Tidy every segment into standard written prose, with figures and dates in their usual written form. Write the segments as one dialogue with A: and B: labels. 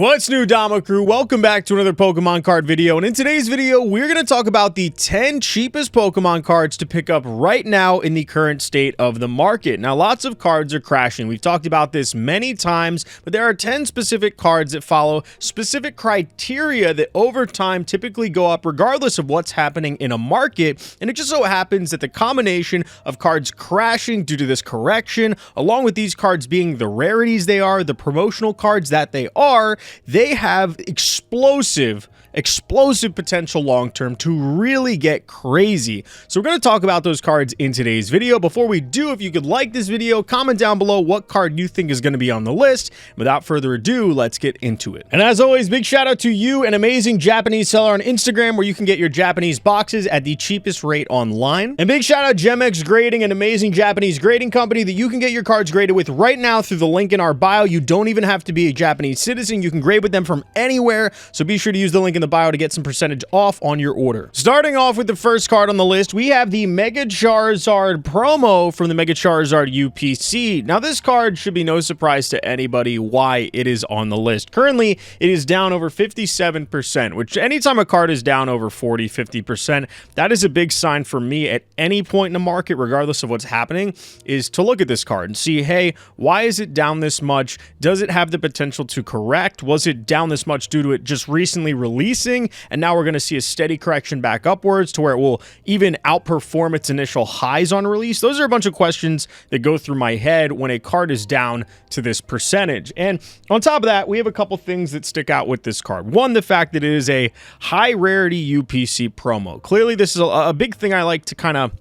A: What's new, Dama crew? Welcome back to another Pokemon card video, and in today's video we're going to talk about the 10 cheapest Pokemon cards to pick up right now in the current state of the market. Now, lots of cards are crashing. We've talked about this many times, but there are 10 specific cards that follow specific criteria that over time typically go up regardless of what's happening in a market, and it just so happens that the combination of cards crashing due to this correction, along with these cards being the rarities they are, the promotional cards that they are, they have explosive potential long-term to really get crazy. So we're going to talk about those cards in today's video. Before we do, if you could like this video, comment down below what card you think is going to be on the list. Without further ado, let's get into it. And as always, big shout out to you, an amazing Japanese seller on Instagram where you can get your Japanese boxes at the cheapest rate online. And big shout out GemX Grading, an amazing Japanese grading company that you can get your cards graded with right now through the link in our bio. You don't even have to be a Japanese citizen. You can grade with them from anywhere. So be sure to use the link in the bio to get some percentage off on your order. Starting off with the first card on the list, we have the Mega Charizard promo from the Mega Charizard UPC. Now, this card should be no surprise to anybody why it is on the list. Currently, it is down over 57%, which anytime a card is down over 40, 50%, that is a big sign for me at any point in the market, regardless of what's happening, is to look at this card and see, hey, why is it down this much? Does it have the potential to correct? Was it down this much due to it just recently releasing? And now we're going to see a steady correction back upwards to where it will even outperform its initial highs on release. Those are a bunch of questions that go through my head when a card is down to this percentage. And on top of that, we have a couple things that stick out with this card. One, the fact that it is a high rarity UPC promo. Clearly, this is a big thing I like to kind of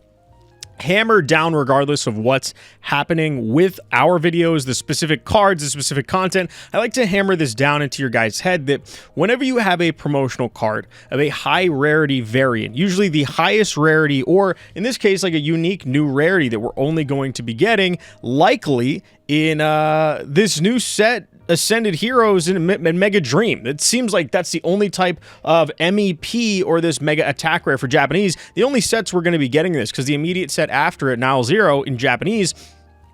A: hammer down regardless of what's happening with our videos, the specific cards, the specific content. I like to hammer this down into your guys' head that whenever you have a promotional card of a high rarity variant, usually the highest rarity, or in this case, like a unique new rarity that we're only going to be getting likely in this new set, Ascended Heroes and Mega Dream. It seems like that's the only type of MEP or this Mega Attack Rare for Japanese. The only sets we're going to be getting this, because the immediate set after it, Nile Zero in Japanese,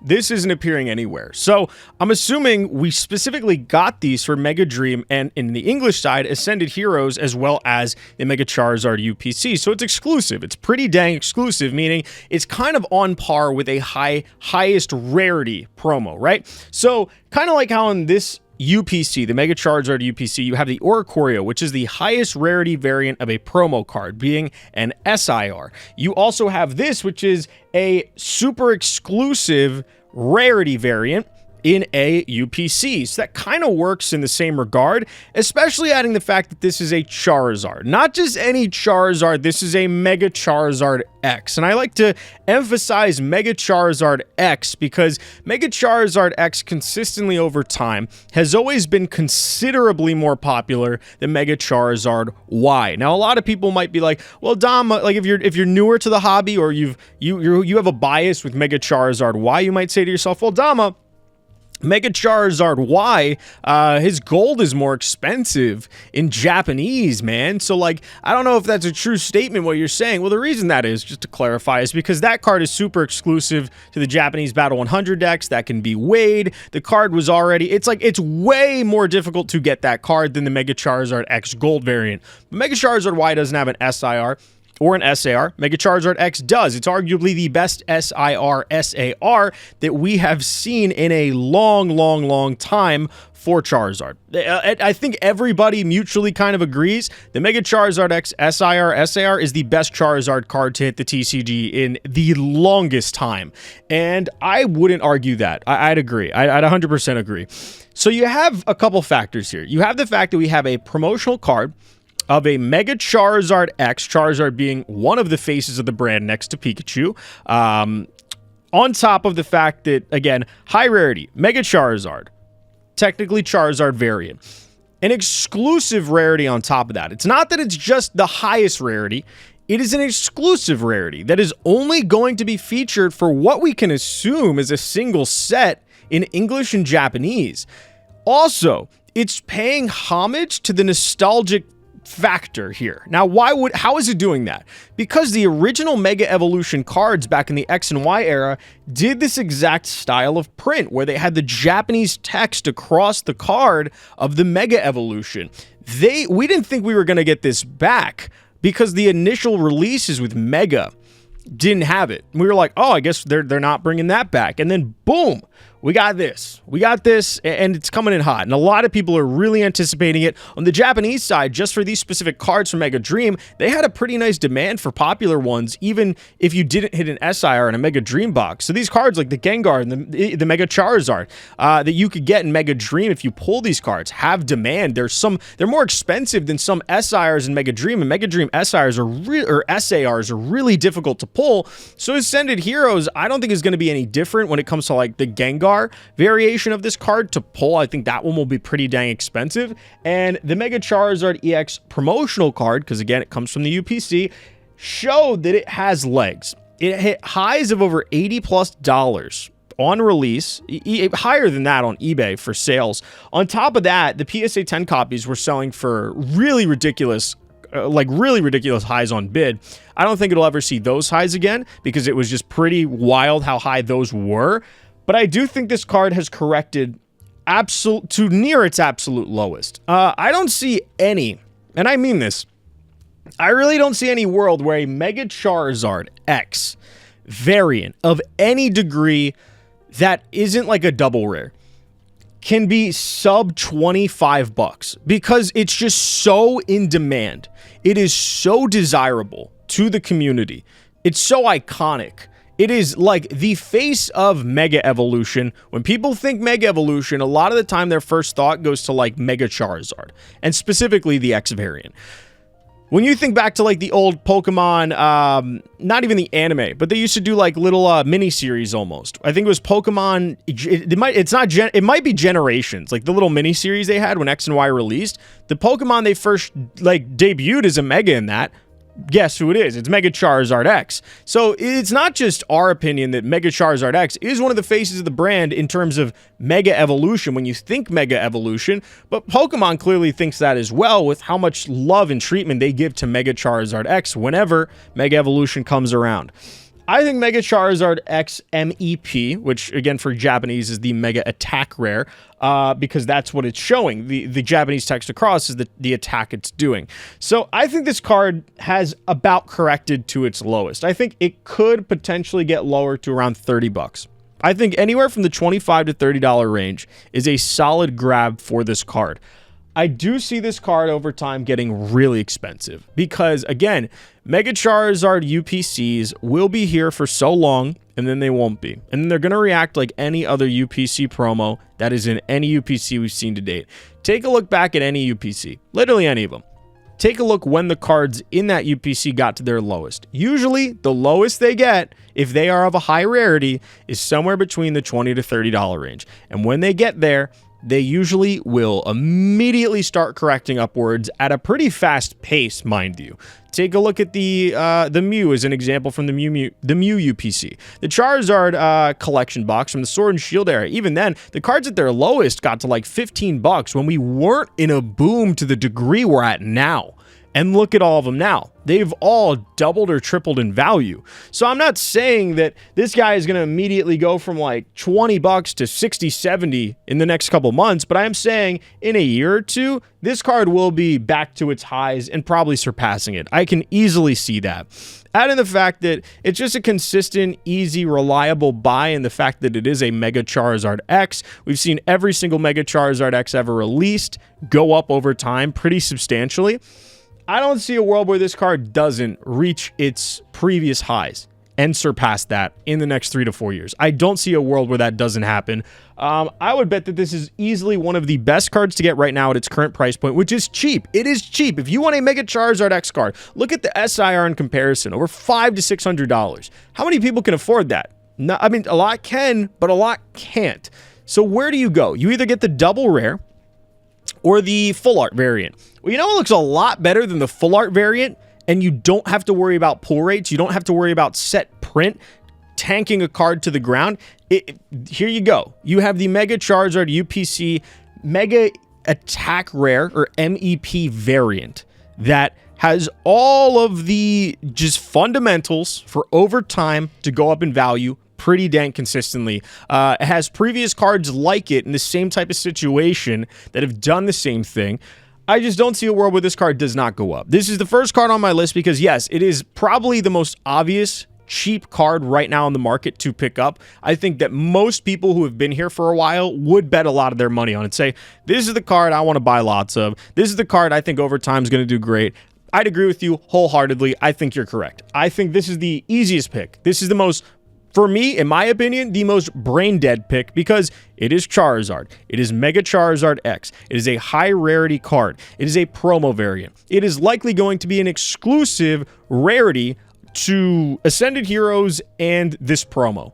A: this isn't appearing anywhere. So I'm assuming we specifically got these for Mega Dream and in the English side, Ascended Heroes, as well as the Mega Charizard UPC. So it's exclusive. It's pretty dang exclusive, meaning it's kind of on par with a highest rarity promo, right? So kind of like how in this UPC, the Mega Charizard UPC, you have the Oricorio, which is the highest rarity variant of a promo card, being an SIR. You also have this, which is a super exclusive rarity variant in a UPC. So that kind of works in the same regard, especially adding the fact that this is a Charizard. Not just any Charizard, this is a Mega Charizard X. And I like to emphasize Mega Charizard X because Mega Charizard X consistently over time has always been considerably more popular than Mega Charizard Y. Now, a lot of people might be like, well, Dom, like if you're newer to the hobby or you have a bias with Mega Charizard Y, you might say to yourself, well, Dama, Mega Charizard Y, his gold is more expensive in Japanese, man. So, like, I don't know if that's a true statement, what you're saying. Well, the reason that is, just to clarify, is because that card is super exclusive to the Japanese Battle 100 decks that can be weighed. The card was already, it's way more difficult to get that card than the Mega Charizard X gold variant. But Mega Charizard Y doesn't have an SIR or an SAR. Mega Charizard X does. It's arguably the best SIR, SAR that we have seen in a long time for Charizard. I think everybody mutually kind of agrees the Mega Charizard X SIR, SAR is the best Charizard card to hit the TCG in the longest time. And I wouldn't argue that. I'd agree. I'd 100% agree. So you have a couple factors here. You have the fact that we have a promotional card of a Mega Charizard X, Charizard being one of the faces of the brand next to Pikachu, on top of the fact that, again, high rarity, Mega Charizard, technically Charizard variant, an exclusive rarity on top of that. It's not that it's just the highest rarity, it is an exclusive rarity that is only going to be featured for what we can assume is a single set in English and Japanese. Also, it's paying homage to the nostalgic factor here. Now, how is it doing that? Because the original Mega Evolution cards back in the X and Y era did this exact style of print where they had the Japanese text across the card of the Mega Evolution. We didn't think we were going to get this back because the initial releases with Mega didn't have it. We were like, oh, I guess they're not bringing that back. And then boom, we got this, and it's coming in hot. And a lot of people are really anticipating it. On the Japanese side, just for these specific cards from Mega Dream, they had a pretty nice demand for popular ones, even if you didn't hit an SIR in a Mega Dream box. So these cards like the Gengar and the Mega Charizard that you could get in Mega Dream if you pull these cards have demand. They're more expensive than some SIRs in Mega Dream, and Mega Dream SIRs or SARs are really difficult to pull. So Ascended Heroes, I don't think is going to be any different when it comes to like the Gengar variation of this card to pull. I think that one will be pretty dang expensive. And the Mega Charizard EX promotional card, because again, it comes from the UPC, showed that it has legs. It hit highs of over $80+ on release, higher than that on eBay for sales. On top of that, the PSA 10 copies were selling for really ridiculous highs on bid. I don't think it'll ever see those highs again because it was just pretty wild how high those were. But I do think this card has corrected to near its absolute lowest. I don't see any, and I mean this, I really don't see any world where a Mega Charizard X variant of any degree that isn't like a double rare can be sub $25 because it's just so in demand. It is so desirable to the community. It's so iconic. It is like the face of Mega Evolution. When people think Mega Evolution, a lot of the time their first thought goes to like Mega Charizard, and specifically the X variant. When you think back to like the old Pokemon, not even the anime, but they used to do like little mini-series almost. I think it was Pokemon, it might be Generations, like the little mini-series they had when X and Y released. The Pokemon they first like debuted as a Mega in that, guess who it is? It's Mega Charizard X. So it's not just our opinion that Mega Charizard X is one of the faces of the brand in terms of Mega Evolution when you think Mega Evolution, but Pokemon clearly thinks that as well with how much love and treatment they give to Mega Charizard X whenever Mega Evolution comes around. I think Mega Charizard X MEP, which again for Japanese is the Mega Attack Rare, because that's what it's showing. The Japanese text across is the attack it's doing. So I think this card has about corrected to its lowest. I think it could potentially get lower to around $30. I think anywhere from the $25 to $30 range is a solid grab for this card. I do see this card over time getting really expensive because, again, Mega Charizard UPCs will be here for so long and then they won't be. And then they're going to react like any other UPC promo that is in any UPC we've seen to date. Take a look back at any UPC, literally any of them. Take a look when the cards in that UPC got to their lowest. Usually, the lowest they get, if they are of a high rarity, is somewhere between the $20 to $30 range. And when they get there, they usually will immediately start correcting upwards at a pretty fast pace, mind you. Take a look at the Mew as an example from the Mew UPC. The Charizard collection box from the Sword and Shield era. Even then, the cards at their lowest got to like $15 when we weren't in a boom to the degree we're at now. And look at all of them now. They've all doubled or tripled in value. So I'm not saying that this guy is going to immediately go from like $20 to 60, 70 in the next couple months, but I am saying in a year or two, this card will be back to its highs and probably surpassing it. I can easily see that. Add in the fact that it's just a consistent, easy, reliable buy, and the fact that it is a Mega Charizard X. We've seen every single Mega Charizard X ever released go up over time pretty substantially. I don't see a world where this card doesn't reach its previous highs and surpass that in the next 3 to 4 years. I don't see a world where that doesn't happen. I would bet that this is easily one of the best cards to get right now at its current price point, which is cheap. It is cheap. If you want a Mega Charizard X card, look at the SIR in comparison, over $500 to $600. How many people can afford that? No, I mean, a lot can, but a lot can't. So where do you go? You either get the double rare or the full art variant. Well, you know what looks a lot better than the full art variant, and you don't have to worry about pull rates. You don't have to worry about set print, tanking a card to the ground. Here you go. You have the Mega Charizard UPC Mega Attack Rare, or MEP variant. that has all of the just fundamentals for over time to go up in value pretty dang consistently. It has previous cards like it in the same type of situation that have done the same thing. I just don't see a world where this card does not go up. This is the first card on my list because, yes, it is probably the most obvious cheap card right now on the market to pick up. I think that most people who have been here for a while would bet a lot of their money on it. Say, this is the card I want to buy lots of. This is the card I think over time is going to do great. I'd agree with you wholeheartedly. I think you're correct. I think this is the easiest pick. This is the most, for me, in my opinion, the most brain dead pick because it is Charizard. It is Mega Charizard X. It is a high rarity card. It is a promo variant. It is likely going to be an exclusive rarity to Ascended Heroes and this promo.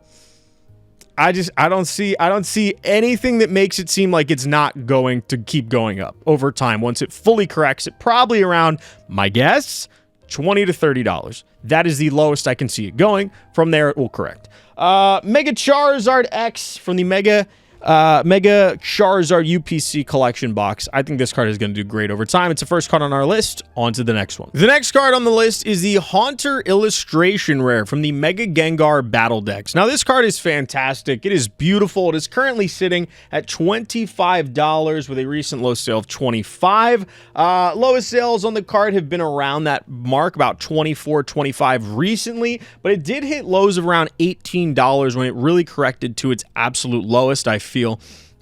A: I don't see anything that makes it seem like it's not going to keep going up over time. Once it fully corrects, it probably around, my guess, $20 to $30. That is the lowest I can see it going. From there, it will correct. Mega Charizard X from the Mega Charizard UPC collection box. I think this card is going to do great over time. It's the first card on our list. On to the next one. The next card on the list is the Haunter Illustration Rare from the Mega Gengar Battle Decks. Now, this card is fantastic. It is beautiful. It is currently sitting at $25 with a recent low sale of $25. Lowest sales on the card have been around that mark, about $24, $25 recently, but it did hit lows of around $18 when it really corrected to its absolute lowest, I feel.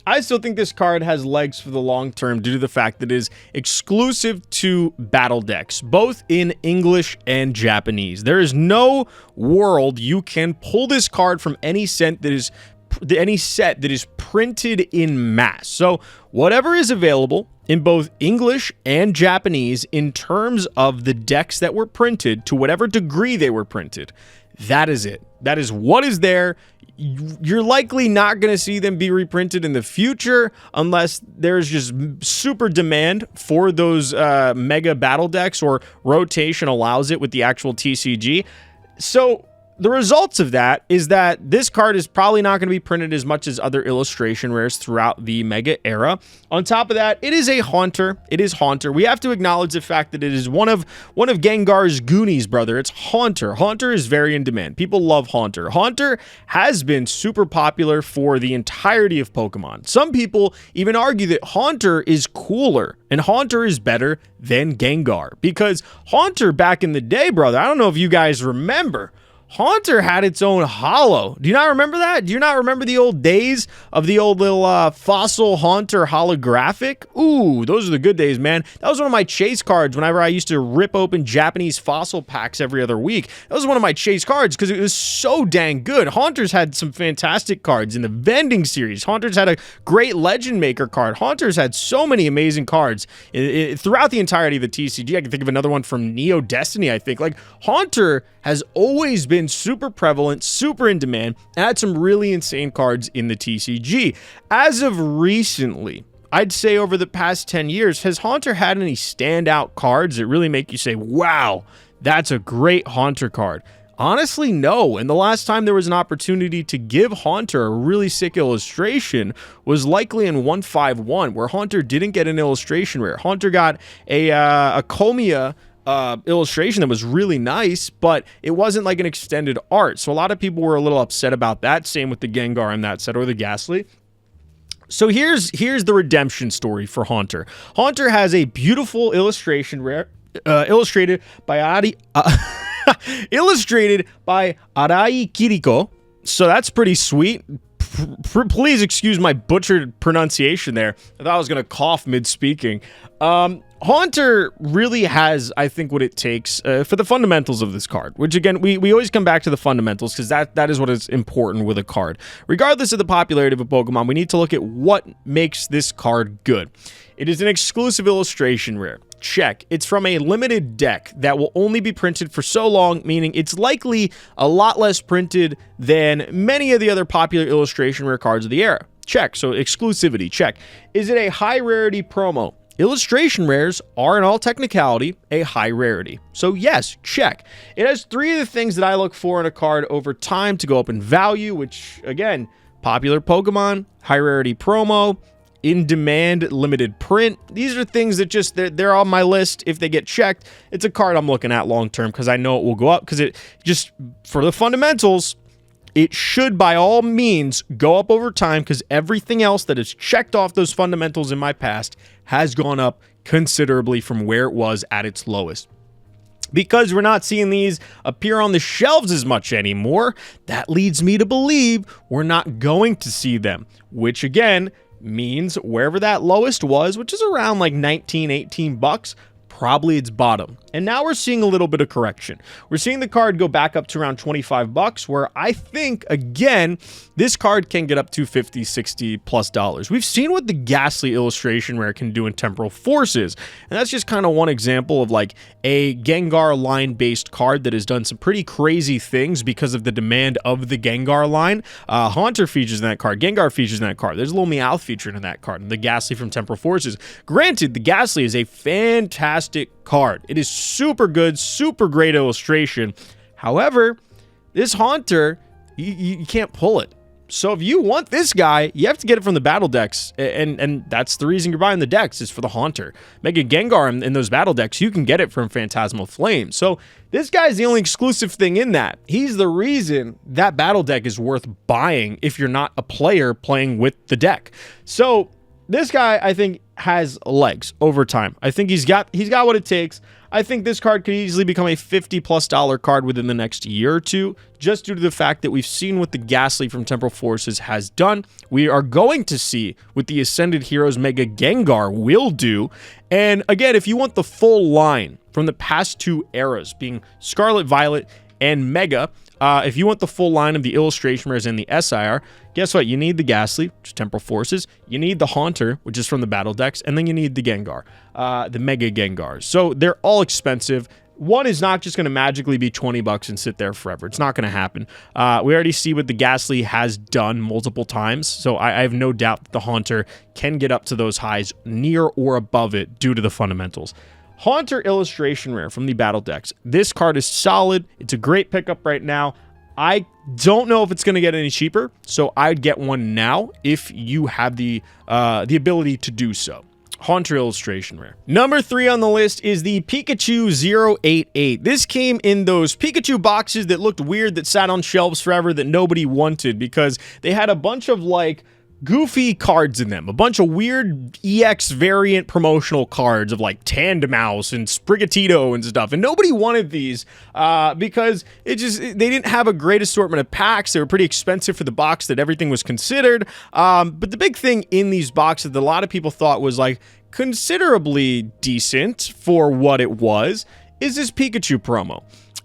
A: I still think this card has legs for the long term due to the fact that it is exclusive to battle decks, both in English and Japanese. There is no world you can pull this card from any set that is printed in mass. So whatever is available in both English and Japanese in terms of the decks that were printed, to whatever degree they were printed, that is it. That is what is there. You're likely not going to see them be reprinted in the future unless there's just super demand for those mega battle decks or rotation allows it with the actual TCG. So the results of that is that this card is probably not going to be printed as much as other illustration rares throughout the Mega era. On top of that, it is a Haunter. It is Haunter. We have to acknowledge the fact that it is one of Gengar's Goonies, brother. It's Haunter. Haunter is very in demand. People love Haunter. Haunter has been super popular for the entirety of Pokemon. Some people even argue that Haunter is cooler and Haunter is better than Gengar because Haunter back in the day, brother, I don't know if you guys remember, Haunter had its own holo. Do you not remember that? Do you not remember the old days of the old little fossil Haunter holographic? Ooh, those are the good days, man. That was one of my chase cards whenever I used to rip open Japanese fossil packs every other week. That was one of my chase cards because it was so dang good. Haunters had some fantastic cards in the vending series. Haunters had a great Legend Maker card. Haunters had so many amazing cards throughout the entirety of the TCG. I can think of another one from Neo Destiny, I think. Like, Haunter has always been super prevalent, super in demand, and had some really insane cards in the TCG. As of recently, I'd say over the past 10 years, has Haunter had any standout cards that really make you say, wow, that's a great Haunter card? Honestly, no. And the last time there was an opportunity to give Haunter a really sick illustration was likely in 151, where Haunter didn't get an illustration rare. Haunter got a Comia illustration that was really nice, but it wasn't like an extended art. So a lot of people were a little upset about that. Same with the Gengar in that set, or the Ghastly. So here's the redemption story for Haunter. Haunter has a beautiful illustration rare, illustrated by Arai Kiriko. So that's pretty sweet. Please excuse my butchered pronunciation there. I thought I was going to cough mid-speaking. Haunter really has, I think, what it takes for the fundamentals of this card, which, again, we always come back to the fundamentals because that is what is important with a card. Regardless of the popularity of a Pokemon, we need to look at what makes this card good. It is an exclusive illustration rare. Check. It's from a limited deck that will only be printed for so long, meaning it's likely a lot less printed than many of the other popular illustration rare cards of the era. Check. So exclusivity. Check. Is it a high rarity promo? Illustration rares are, in all technicality, a high rarity. So yes, check. It has three of the things that I look for in a card over time to go up in value, which, again, popular Pokemon, high rarity promo, in demand, limited print. These are things that just, they're on my list. If they get checked, it's a card I'm looking at long term because I know it will go up, because it just, for the fundamentals, it should by all means go up over time, because everything else that has checked off those fundamentals in my past has gone up considerably from where it was at its lowest. Because we're not seeing these appear on the shelves as much anymore, that leads me to believe we're not going to see them, which again means wherever that lowest was, which is around like 19, 18 bucks, probably its bottom. And now we're seeing a little bit of correction. We're seeing the card go back up to around 25 bucks, where I think, again, this card can get up to 50, 60 plus dollars. We've seen what the Ghastly illustration rare can do in Temporal Forces, and that's just kind of one example of like a Gengar line-based card that has done some pretty crazy things because of the demand of the Gengar line. Haunter features in that card. Gengar features in that card. There's a little Meowth featured in that card, and the Ghastly from Temporal Forces. Granted, the Ghastly is a fantastic card. It is super good, super great illustration. However, this Haunter, you can't pull it. So if you want this guy, you have to get it from the battle decks, and that's the reason you're buying the decks, is for the Haunter. Mega Gengar in those battle decks, you can get it from Phantasmal Flame. So this guy's the only exclusive thing in that. He's the reason that battle deck is worth buying if you're not a player playing with the deck. So this guy, I think, has legs over time. I think he's got what it takes. I think this card could easily become a $50+ card within the next year or two, just due to the fact that we've seen what the Ghastly from Temporal Forces has done. We are going to see what the Ascended Heroes Mega Gengar will do. And again, if you want the full line from the past two eras, being Scarlet Violet and Mega, if you want the full line of the illustration rares and the SIR, guess what? You need the Ghastly, which is Temporal Forces. You need the Haunter, which is from the battle decks. And then you need the Gengar, the Mega Gengars. So they're all expensive. One is not just going to magically be 20 bucks and sit there forever. It's not going to happen. We already see what the Ghastly has done multiple times. So I have no doubt that the Haunter can get up to those highs near or above it due to the fundamentals. Haunter illustration rare from the battle decks. This card is solid. It's a great pickup right now. I don't know if it's going to get any cheaper, so I'd get one now if you have the ability to do so. Haunter illustration rare. Number 3 on the list is the Pikachu 088. This came in those Pikachu boxes that looked weird, that sat on shelves forever, that nobody wanted because they had a bunch of like goofy cards in them, a bunch of weird EX variant promotional cards of like Tandemaus and Sprigatito and stuff, and nobody wanted these because they didn't have a great assortment of packs. They were pretty expensive for the box that everything was considered, but the big thing in these boxes that a lot of people thought was like considerably decent for what it was is this Pikachu promo.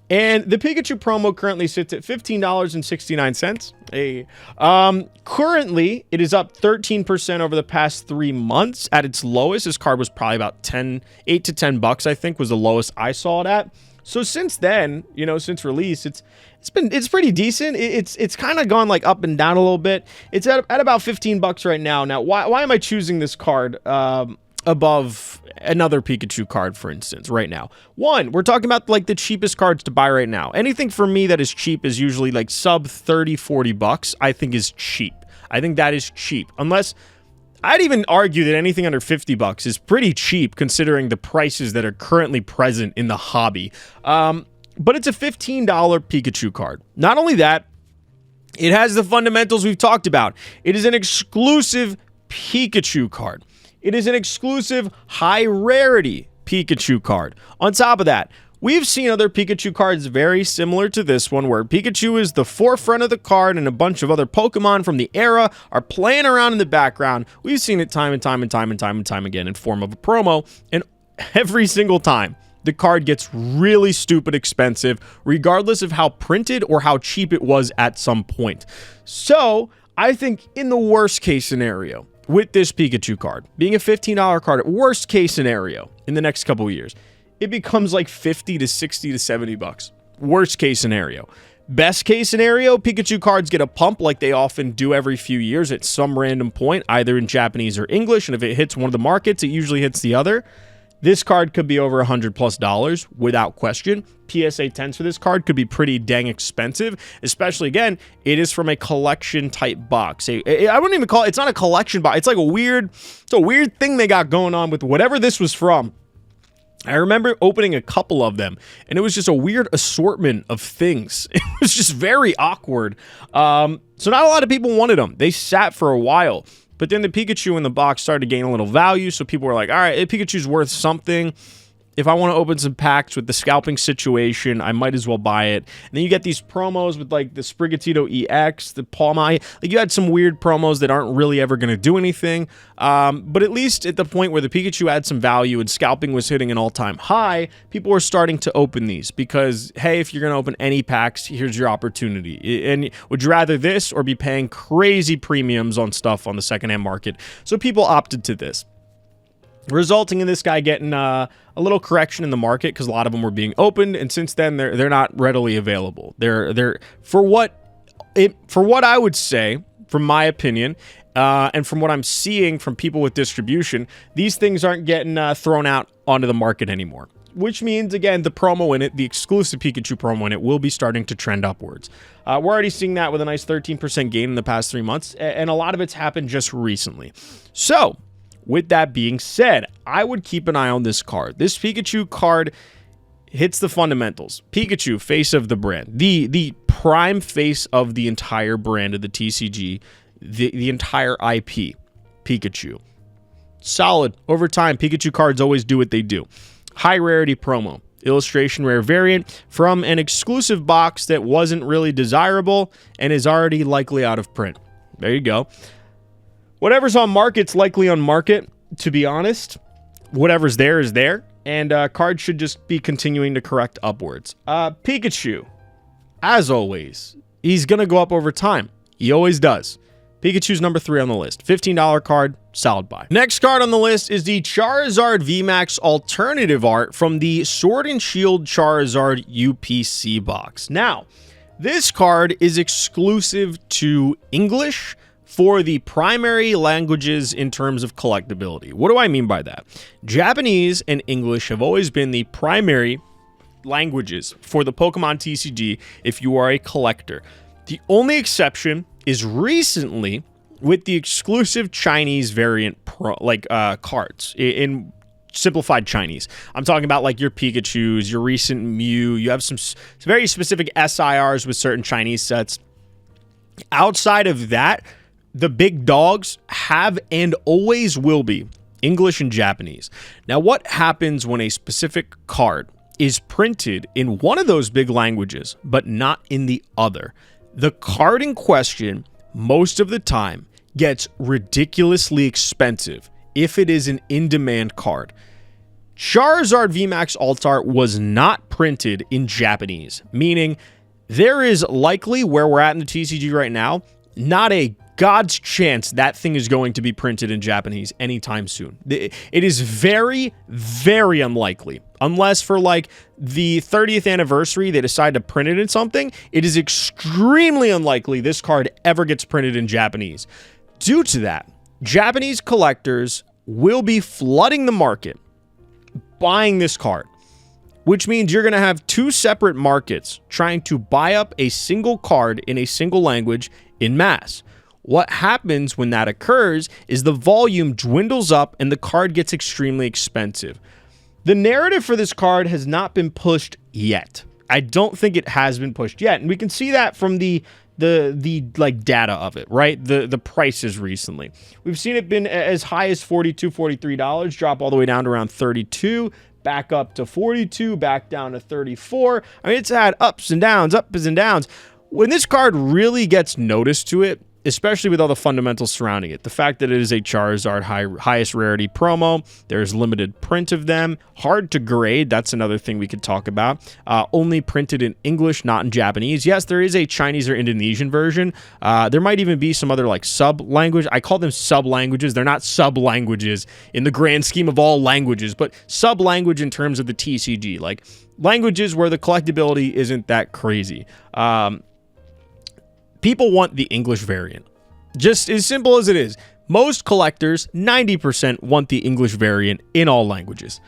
A: And the Pikachu promo currently sits at $15.69. Currently, it is up 13% over the past 3 months. At its lowest, this card was probably about 8 to 10 bucks, I think, was the lowest I saw it at. So since then, you know, since release, it's pretty decent. It's kind of gone like up and down a little bit. It's at about 15 bucks right now. Now, why am I choosing this card above another Pikachu card, for instance, right now? One, we're talking about like the cheapest cards to buy right now. Anything for me that is cheap is usually like sub 30, 40 bucks, I think is cheap. I think that is cheap. Unless, I'd even argue that anything under 50 bucks is pretty cheap considering the prices that are currently present in the hobby. But it's a $15 Pikachu card. Not only that, it has the fundamentals we've talked about. It is an exclusive Pikachu card. It is an exclusive high rarity Pikachu card. On top of that, we've seen other Pikachu cards very similar to this one, where Pikachu is the forefront of the card and a bunch of other Pokemon from the era are playing around in the background. We've seen it time and time again in form of a promo, and every single time the card gets really stupid expensive, regardless of how printed or how cheap it was at some point. So I think in the worst case scenario, with this Pikachu card being a $15 card, worst case scenario in the next couple of years, it becomes like 50 to 60 to 70 bucks. Worst case scenario. Best case scenario, Pikachu cards get a pump like they often do every few years at some random point, either in Japanese or English, and if it hits one of the markets, it usually hits the other. This card could be over $100+ without question. PSA 10s for this card could be pretty dang expensive, especially, again, it is from a collection type box. I wouldn't even call it, it's not a collection box. It's like it's a weird thing they got going on with whatever this was from. I remember opening a couple of them, and it was just a weird assortment of things. It was just very awkward. So not a lot of people wanted them. They sat for a while. But then the Pikachu in the box started to gain a little value, so people were like, all right, Pikachu's worth something. If I want to open some packs with the scalping situation, I might as well buy it. And then you get these promos with, like, the Sprigatito EX, the Palmai. Like, you had some weird promos that aren't really ever going to do anything. But at least at the point where the Pikachu had some value and scalping was hitting an all-time high, people were starting to open these because, hey, if you're going to open any packs, here's your opportunity. And would you rather this or be paying crazy premiums on stuff on the secondhand market? So people opted to this, resulting in this guy getting a little correction in the market because a lot of them were being opened, and since then they're not readily available. They're for what I would say, from my opinion, and from what I'm seeing from people with distribution, these things aren't getting thrown out onto the market anymore. Which means, again, the promo in it, the exclusive Pikachu promo in it, will be starting to trend upwards. We're already seeing that with a nice 13% gain in the past 3 months, and a lot of it's happened just recently. So, with that being said, I would keep an eye on this card. This Pikachu card hits the fundamentals. Pikachu, face of the brand. The prime face of the entire brand of the TCG. The entire IP. Pikachu. Solid. Over time, Pikachu cards always do what they do. High rarity promo. Illustration rare variant from an exclusive box that wasn't really desirable and is already likely out of print. There you go. Whatever's on market's likely on market, to be honest. Whatever's there is there, and cards should just be continuing to correct upwards. Pikachu, as always, he's going to go up over time. He always does. Pikachu's number 3 on the list. $15 card, solid buy. Next card on the list is the Charizard VMAX alternative art from the Sword and Shield Charizard UPC box. Now, this card is exclusive to English for the primary languages in terms of collectability. What do I mean by that? Japanese and English have always been the primary languages for the Pokemon TCG if you are a collector. The only exception is recently with the exclusive Chinese variant cards in simplified Chinese. I'm talking about like your Pikachus, your recent Mew. You have some very specific SIRs with certain Chinese sets. Outside of that, the big dogs have and always will be English and Japanese. Now, what happens when a specific card is printed in one of those big languages, but not in the other? The card in question, most of the time, gets ridiculously expensive if it is an in-demand card. Charizard VMAX Alt Art was not printed in Japanese, meaning there is likely, where we're at in the TCG right now, not a God's chance that thing is going to be printed in Japanese anytime soon. It is very, very unlikely. Unless for like the 30th anniversary, they decide to print it in something, it is extremely unlikely this card ever gets printed in Japanese. Due to that, Japanese collectors will be flooding the market buying this card, which means you're going to have 2 separate markets trying to buy up a single card in a single language in mass. What happens when that occurs is the volume dwindles up and the card gets extremely expensive. The narrative for this card has not been pushed yet. I don't think it has been pushed yet, and we can see that from the like data of it, right? The prices recently. We've seen it been as high as $42, $43, drop all the way down to around 32, back up to 42, back down to 34. I mean, it's had ups and downs. When this card really gets noticed to it, especially with all the fundamentals surrounding it. The fact that it is a Charizard highest rarity promo, there's limited print of them, hard to grade, that's another thing we could talk about. Only printed in English, not in Japanese. Yes, there is a Chinese or Indonesian version. There might even be some other like sub-language. I call them sub-languages. They're not sub-languages in the grand scheme of all languages, but sub-language in terms of the TCG, like languages where the collectability isn't that crazy. People want the English variant. Just as simple as it is. Most collectors, 90%, want the English variant in all languages.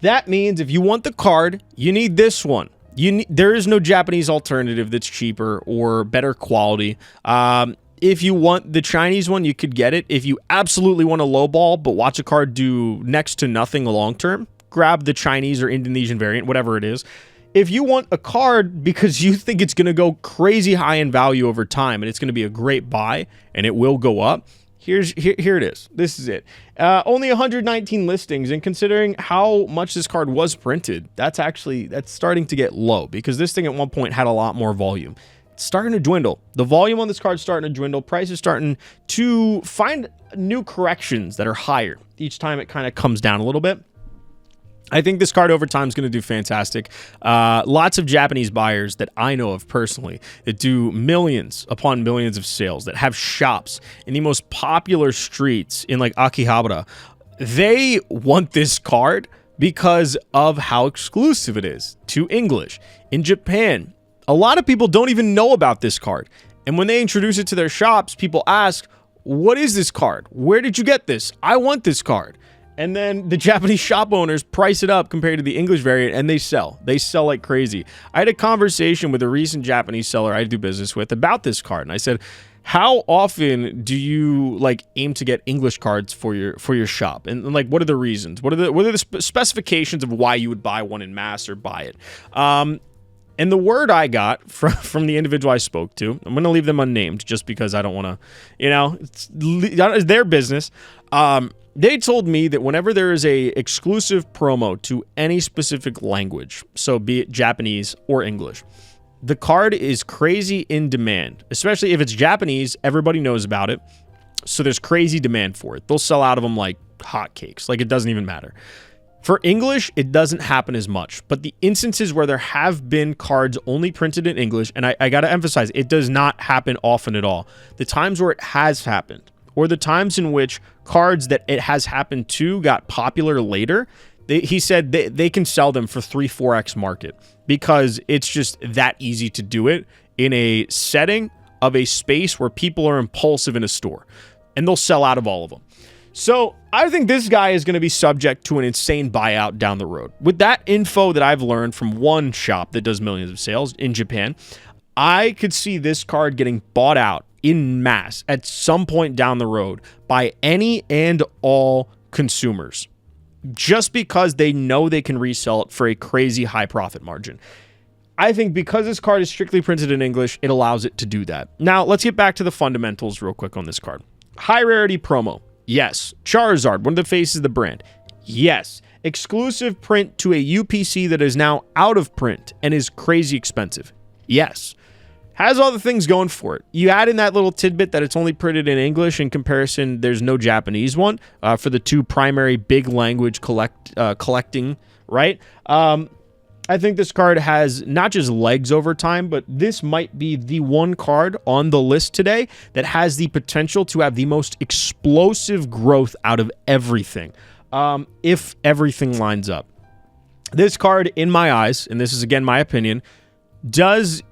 A: That means if you want the card, you need this one. There is no Japanese alternative that's cheaper or better quality. If you want the Chinese one, you could get it. If you absolutely want a lowball but watch a card do next to nothing long term, grab the Chinese or Indonesian variant, whatever it is. If you want a card because you think it's going to go crazy high in value over time and it's going to be a great buy and it will go up, here it is. This is it. Only 119 listings, and considering how much this card was printed, that's starting to get low because this thing at one point had a lot more volume. It's starting to dwindle. The volume on this card is starting to dwindle. Price is starting to find new corrections that are higher each time it kind of comes down a little bit. I think this card over time is going to do fantastic. Lots of Japanese buyers that I know of personally that do millions upon millions of sales, that have shops in the most popular streets in like Akihabara. They want this card because of how exclusive it is to English. In Japan, a lot of people don't even know about this card. And when they introduce it to their shops, people ask, what is this card? Where did you get this? I want this card. And then the Japanese shop owners price it up compared to the English variant, and they sell. They sell like crazy. I had a conversation with a recent Japanese seller I do business with about this card, and I said, how often do you like aim to get English cards for your shop? And like, what are the reasons? What are the specifications of why you would buy one in mass or buy it? And the word I got from the individual I spoke to, I'm going to leave them unnamed just because I don't want to, it's their business. They told me that whenever there is a exclusive promo to any specific language, so be it Japanese or English, the card is crazy in demand, especially if it's Japanese. Everybody knows about it, so there's crazy demand for it. They'll sell out of them like hotcakes, like it doesn't even matter. For English, it doesn't happen as much, but the instances where there have been cards only printed in English, and I got to emphasize, it does not happen often at all. The times where it has happened, or the times in which cards that it has happened to got popular later, he said they can sell them for 3-4x market because it's just that easy to do it in a setting of a space where people are impulsive in a store, and they'll sell out of all of them. So I think this guy is going to be subject to an insane buyout down the road. With that info that I've learned from one shop that does millions of sales in Japan, I could see this card getting bought out in mass at some point down the road by any and all consumers, just because they know they can resell it for a crazy high profit margin. I think because this card is strictly printed in English, it allows it to do that. Now, let's get back to the fundamentals real quick on this card. High rarity promo. Yes. Charizard, one of the faces of the brand. Yes. Exclusive print to a UPC that is now out of print and is crazy expensive. Yes. Has all the things going for it. You add in that little tidbit that it's only printed in English. In comparison, there's no Japanese one for the two primary big language collecting, right? I think this card has not just legs over time, but this might be the one card on the list today that has the potential to have the most explosive growth out of everything, if everything lines up. This card, in my eyes, and this is again my opinion, does,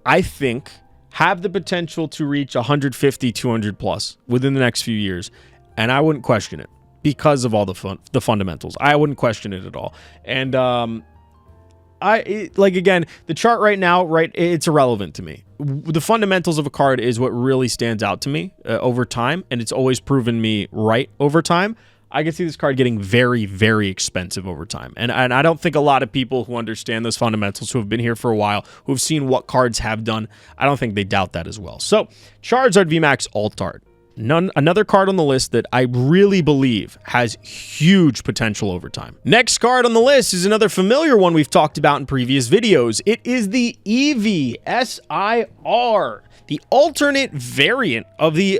A: I think, have the potential to reach 150, 200 plus within the next few years, and I wouldn't question it because of all the fundamentals. I wouldn't question it at all. And again, the chart right now, right, it's irrelevant to me. The fundamentals of a card is what really stands out to me over time, and it's always proven me right over time. I can see this card getting very, very expensive over time. And I don't think a lot of people who understand those fundamentals, who have been here for a while, who have seen what cards have done, I don't think they doubt that as well. So, Charizard VMAX Alt Art. Another card on the list that I really believe has huge potential over time. Next card on the list is another familiar one we've talked about in previous videos. It is the Eevee SIR, the alternate variant of the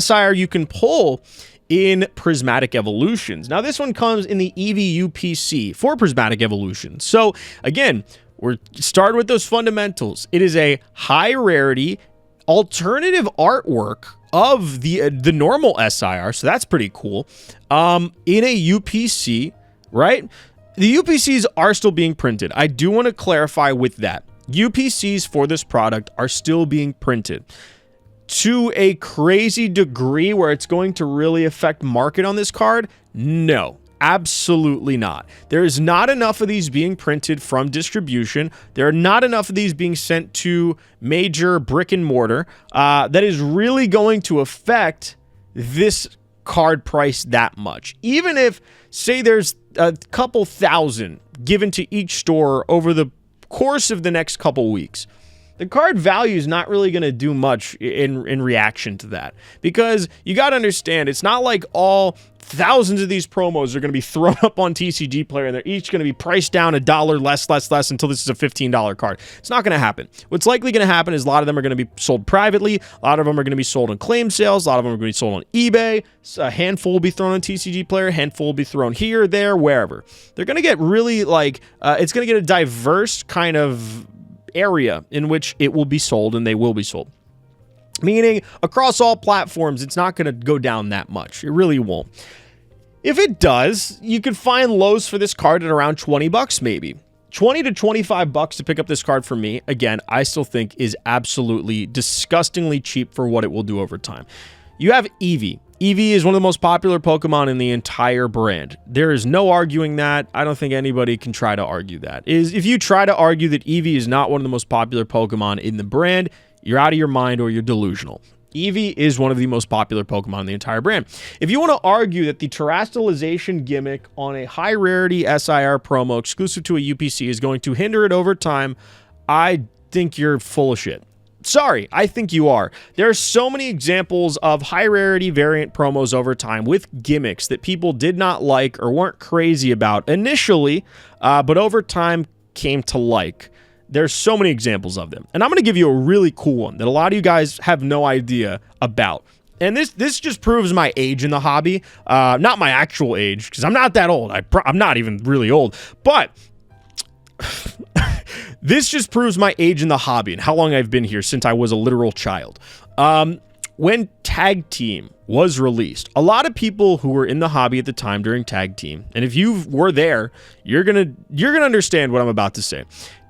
A: SIR you can pull in Prismatic Evolutions. Now, this one comes in the Eevee UPC for Prismatic Evolutions. So, again, we're starting with those fundamentals. It is a high rarity alternative artwork of the normal SIR, so that's pretty cool. In a UPC, right? The UPCs are still being printed. I do want to clarify with that. UPCs for this product are still being printed. To a crazy degree where it's going to really affect market on this card? No. Absolutely not. There is not enough of these being printed from distribution. There are not enough of these being sent to major brick and mortar that is really going to affect this card price that much. Even if, say, there's a couple thousand given to each store over the course of the next couple weeks, the card value is not really going to do much in reaction to that, because you got to understand, it's not like all thousands of these promos are going to be thrown up on TCG Player and they're each going to be priced down $1 less until this is a $15 card. It's not going to happen. What's likely going to happen is a lot of them are going to be sold privately. A lot of them are going to be sold on claim sales. A lot of them are going to be sold on eBay. A handful will be thrown on TCG Player. A handful will be thrown here, there, wherever. They're going to get really like, it's going to get a diverse kind of area in which it will be sold, and they will be sold. Meaning, across all platforms, it's not going to go down that much. It really won't. If it does, you could find lows for this card at around 20 bucks maybe. 20 to 25 bucks to pick up this card for me, again, I still think is absolutely disgustingly cheap for what it will do over time. You have Eevee. Eevee is one of the most popular Pokemon in the entire brand. There is no arguing that. I don't think anybody can try to argue that. If you try to argue that Eevee is not one of the most popular Pokemon in the brand, you're out of your mind or you're delusional. Eevee is one of the most popular Pokemon in the entire brand. If you want to argue that the terrestrialization gimmick on a high rarity SIR promo exclusive to a UPC is going to hinder it over time, I think you're full of shit. Sorry, I think you are. There are so many examples of high rarity variant promos over time with gimmicks that people did not like or weren't crazy about initially, but over time came to like. There's so many examples of them. And I'm going to give you a really cool one that a lot of you guys have no idea about. And this just proves my age in the hobby. Not my actual age, because I'm not that old. I'm not even really old. But this just proves my age in the hobby and how long I've been here since I was a literal child. When Tag Team was released, a lot of people who were in the hobby at the time during Tag Team, and if you were there, you're gonna understand what I'm about to say.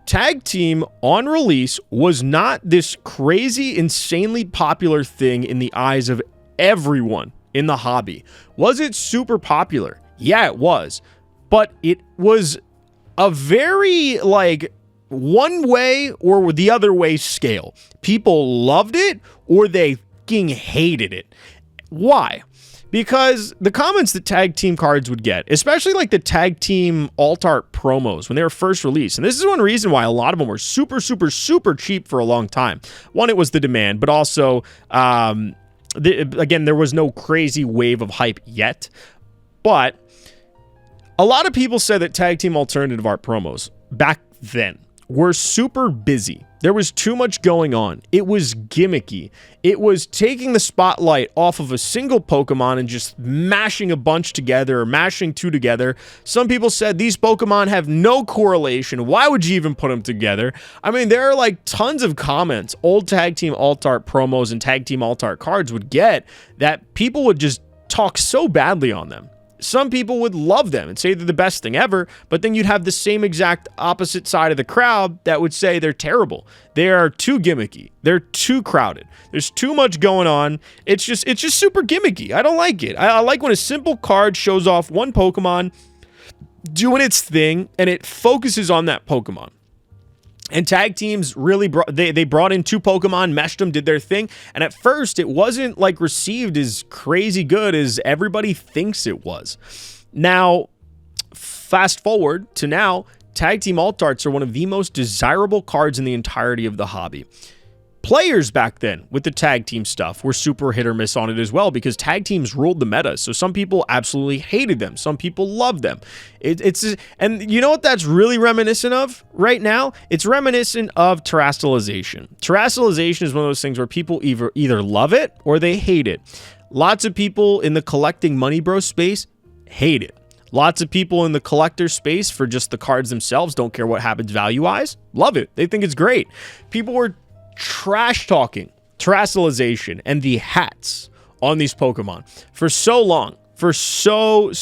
A: Tag Team on release was not this crazy, insanely popular thing in the eyes of everyone in the hobby. Was it super popular? Yeah, it was. But it was a very, like, one way or the other way scale. People loved it or they fucking hated it. Why? Because the comments that Tag Team cards would get, especially like the Tag Team alt art promos when they were first released, and this is one reason why a lot of them were super, super, super cheap for a long time. One, it was the demand, but also, again, there was no crazy wave of hype yet. But a lot of people said that Tag Team alternative art promos back then were super busy. There was too much going on. It was gimmicky. It was taking the spotlight off of a single Pokemon and just mashing a bunch together or mashing two together. Some people said these Pokemon have no correlation. Why would you even put them together? I mean, there are like tons of comments old Tag Team alt art promos and Tag Team alt art cards would get that people would just talk so badly on them. Some people would love them and say they're the best thing ever, but then you'd have the same exact opposite side of the crowd that would say they're terrible. They are too gimmicky. They're too crowded. There's too much going on. It's just super gimmicky. I don't like it. I like when a simple card shows off one Pokemon doing its thing and it focuses on that Pokemon. And Tag Teams really they brought in two Pokemon, meshed them, did their thing. And at first, it wasn't like received as crazy good as everybody thinks it was. Now, fast forward to now, Tag Team alt arts are one of the most desirable cards in the entirety of the hobby. Players back then with the Tag Team stuff were super hit or miss on it as well because Tag Teams ruled the meta. So some people absolutely hated them. Some people loved them. And you know what that's really reminiscent of right now? It's reminiscent of terrestrialization. Terrestrialization is one of those things where people either love it or they hate it. Lots of people in the collecting money bro space hate it. Lots of people in the collector space for just the cards themselves don't care what happens value-wise. Love it. They think it's great. People were trash talking terrestrialization and the hats on these Pokemon for so long, for so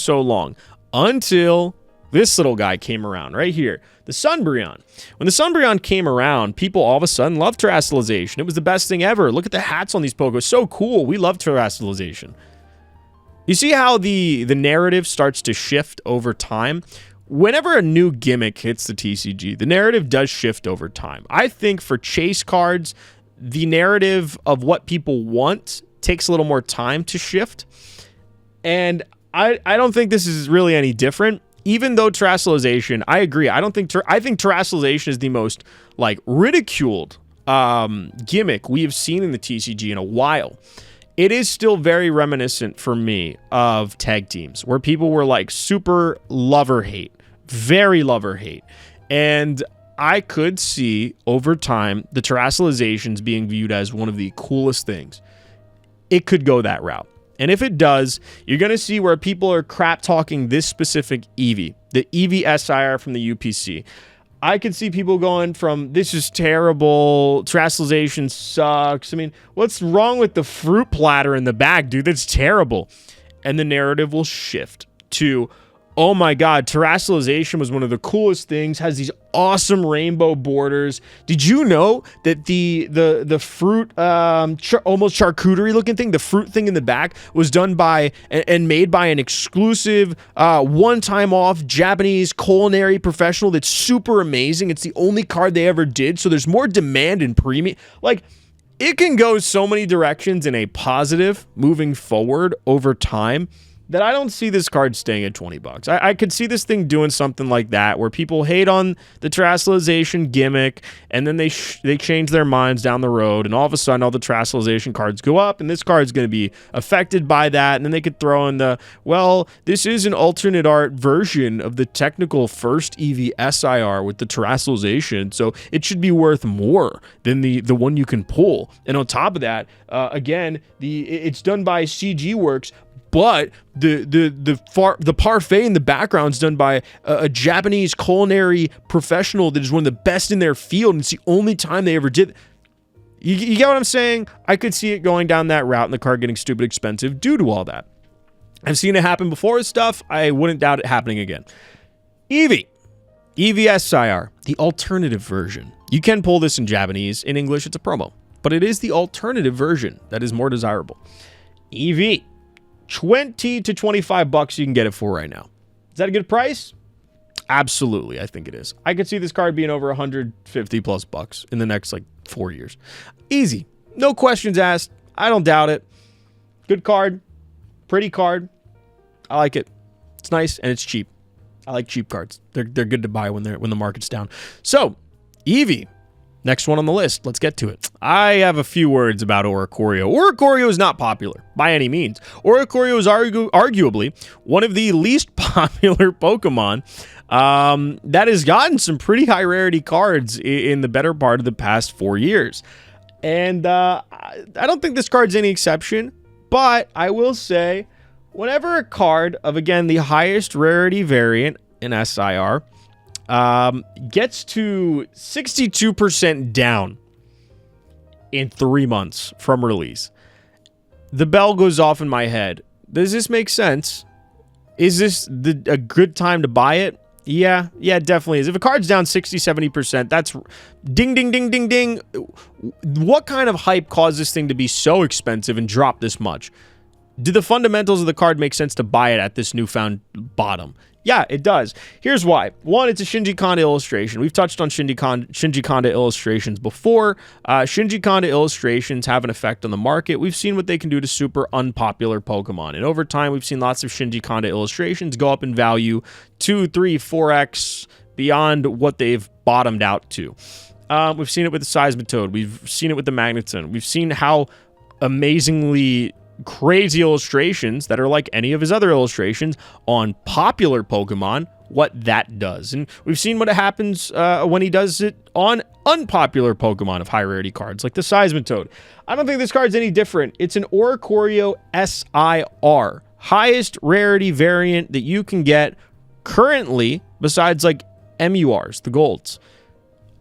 A: long, until this little guy came around right here, the Sunbreon. When the Sunbreon came around, people all of a sudden loved terrestrialization. It was the best thing ever. Look at the hats on these Pokemon. So cool. We love terrestrialization. You see how the narrative starts to shift over time? Whenever a new gimmick hits the TCG, the narrative does shift over time. I think for chase cards, the narrative of what people want takes a little more time to shift. And I don't think this is really any different. Even though terrestrialization, I agree. I think terrestrialization is the most like ridiculed gimmick we have seen in the TCG in a while. It is still very reminiscent for me of tag teams where people were like super lover hate, very lover hate. And I could see over time the terrestrializations being viewed as one of the coolest things. It could go that route. And if it does, you're going to see where people are crap talking this specific Eevee, the Eevee SIR from the UPC. I could see people going from, this is terrible, terrestrialization sucks. I mean, what's wrong with the fruit platter in the back, dude? That's terrible. And the narrative will shift to, oh my God, terrestrialization was one of the coolest things, has these awesome rainbow borders. Did you know that the fruit, almost charcuterie looking thing, the fruit thing in the back was done by and made by an exclusive one-time off Japanese culinary professional that's super amazing. It's the only card they ever did. So there's more demand and premium. Like, it can go so many directions in a positive moving forward over time that I don't see this card staying at $20. I could see this thing doing something like that, where people hate on the terrestrialization gimmick, and then they change their minds down the road, and all of a sudden all the terrestrialization cards go up, and this card's going to be affected by that, and then they could throw in the, well, this is an alternate art version of the technical first Eevee SIR with the terrestrialization, so it should be worth more than the one you can pull. And on top of that, again, it's done by CG Works, but the parfait in the background is done by a Japanese culinary professional that is one of the best in their field, and it's the only time they ever did. You get what I'm saying? I could see it going down that route and the card getting stupid expensive due to all that. I've seen it happen before with stuff. I wouldn't doubt it happening again. Eevee SIR, the alternative version. You can pull this in Japanese. In English, it's a promo, but it is the alternative version that is more desirable. Eevee. $20 to $25 you can get it for right now. Is that a good price? Absolutely, I think it is. I could see this card being over 150 plus bucks in the next like 4 years. Easy. No questions asked. I don't doubt it. Good card. Pretty card. I like it. It's nice and it's cheap. I like cheap cards. They're good to buy when the market's down. So, Eevee. Next one on the list. Let's get to it. I have a few words about Oricorio. Oricorio is not popular by any means. Oricorio is arguably one of the least popular Pokemon that has gotten some pretty high rarity cards in the better part of the past 4 years. And I don't think this card's any exception, but I will say whenever a card of, again, the highest rarity variant in SIR gets to 62% down in 3 months from release, the bell goes off in my head. Does this make sense? Is this a good time to buy it? Yeah, it definitely is. If a card's down 60, 70%, that's ding, ding, ding, ding, ding. What kind of hype caused this thing to be so expensive and drop this much? Do the fundamentals of the card make sense to buy it at this newfound bottom? Yeah, it does. Here's why. One, it's a Shinji Kanda illustration. We've touched on Shinji Kanda illustrations before. Shinji Kanda illustrations have an effect on the market. We've seen what they can do to super unpopular Pokemon. And over time, we've seen lots of Shinji Kanda illustrations go up in value 2, 3, 4x beyond what they've bottomed out to. We've seen it with the Seismitoad. We've seen it with the Magneton. We've seen how amazingly crazy illustrations that are like any of his other illustrations on popular Pokemon, what that does. And we've seen what happens when he does it on unpopular Pokemon of high rarity cards, like the Seismitoad. I don't think this card's any different. It's an Oricorio SIR, highest rarity variant that you can get currently, besides like MURs, the golds.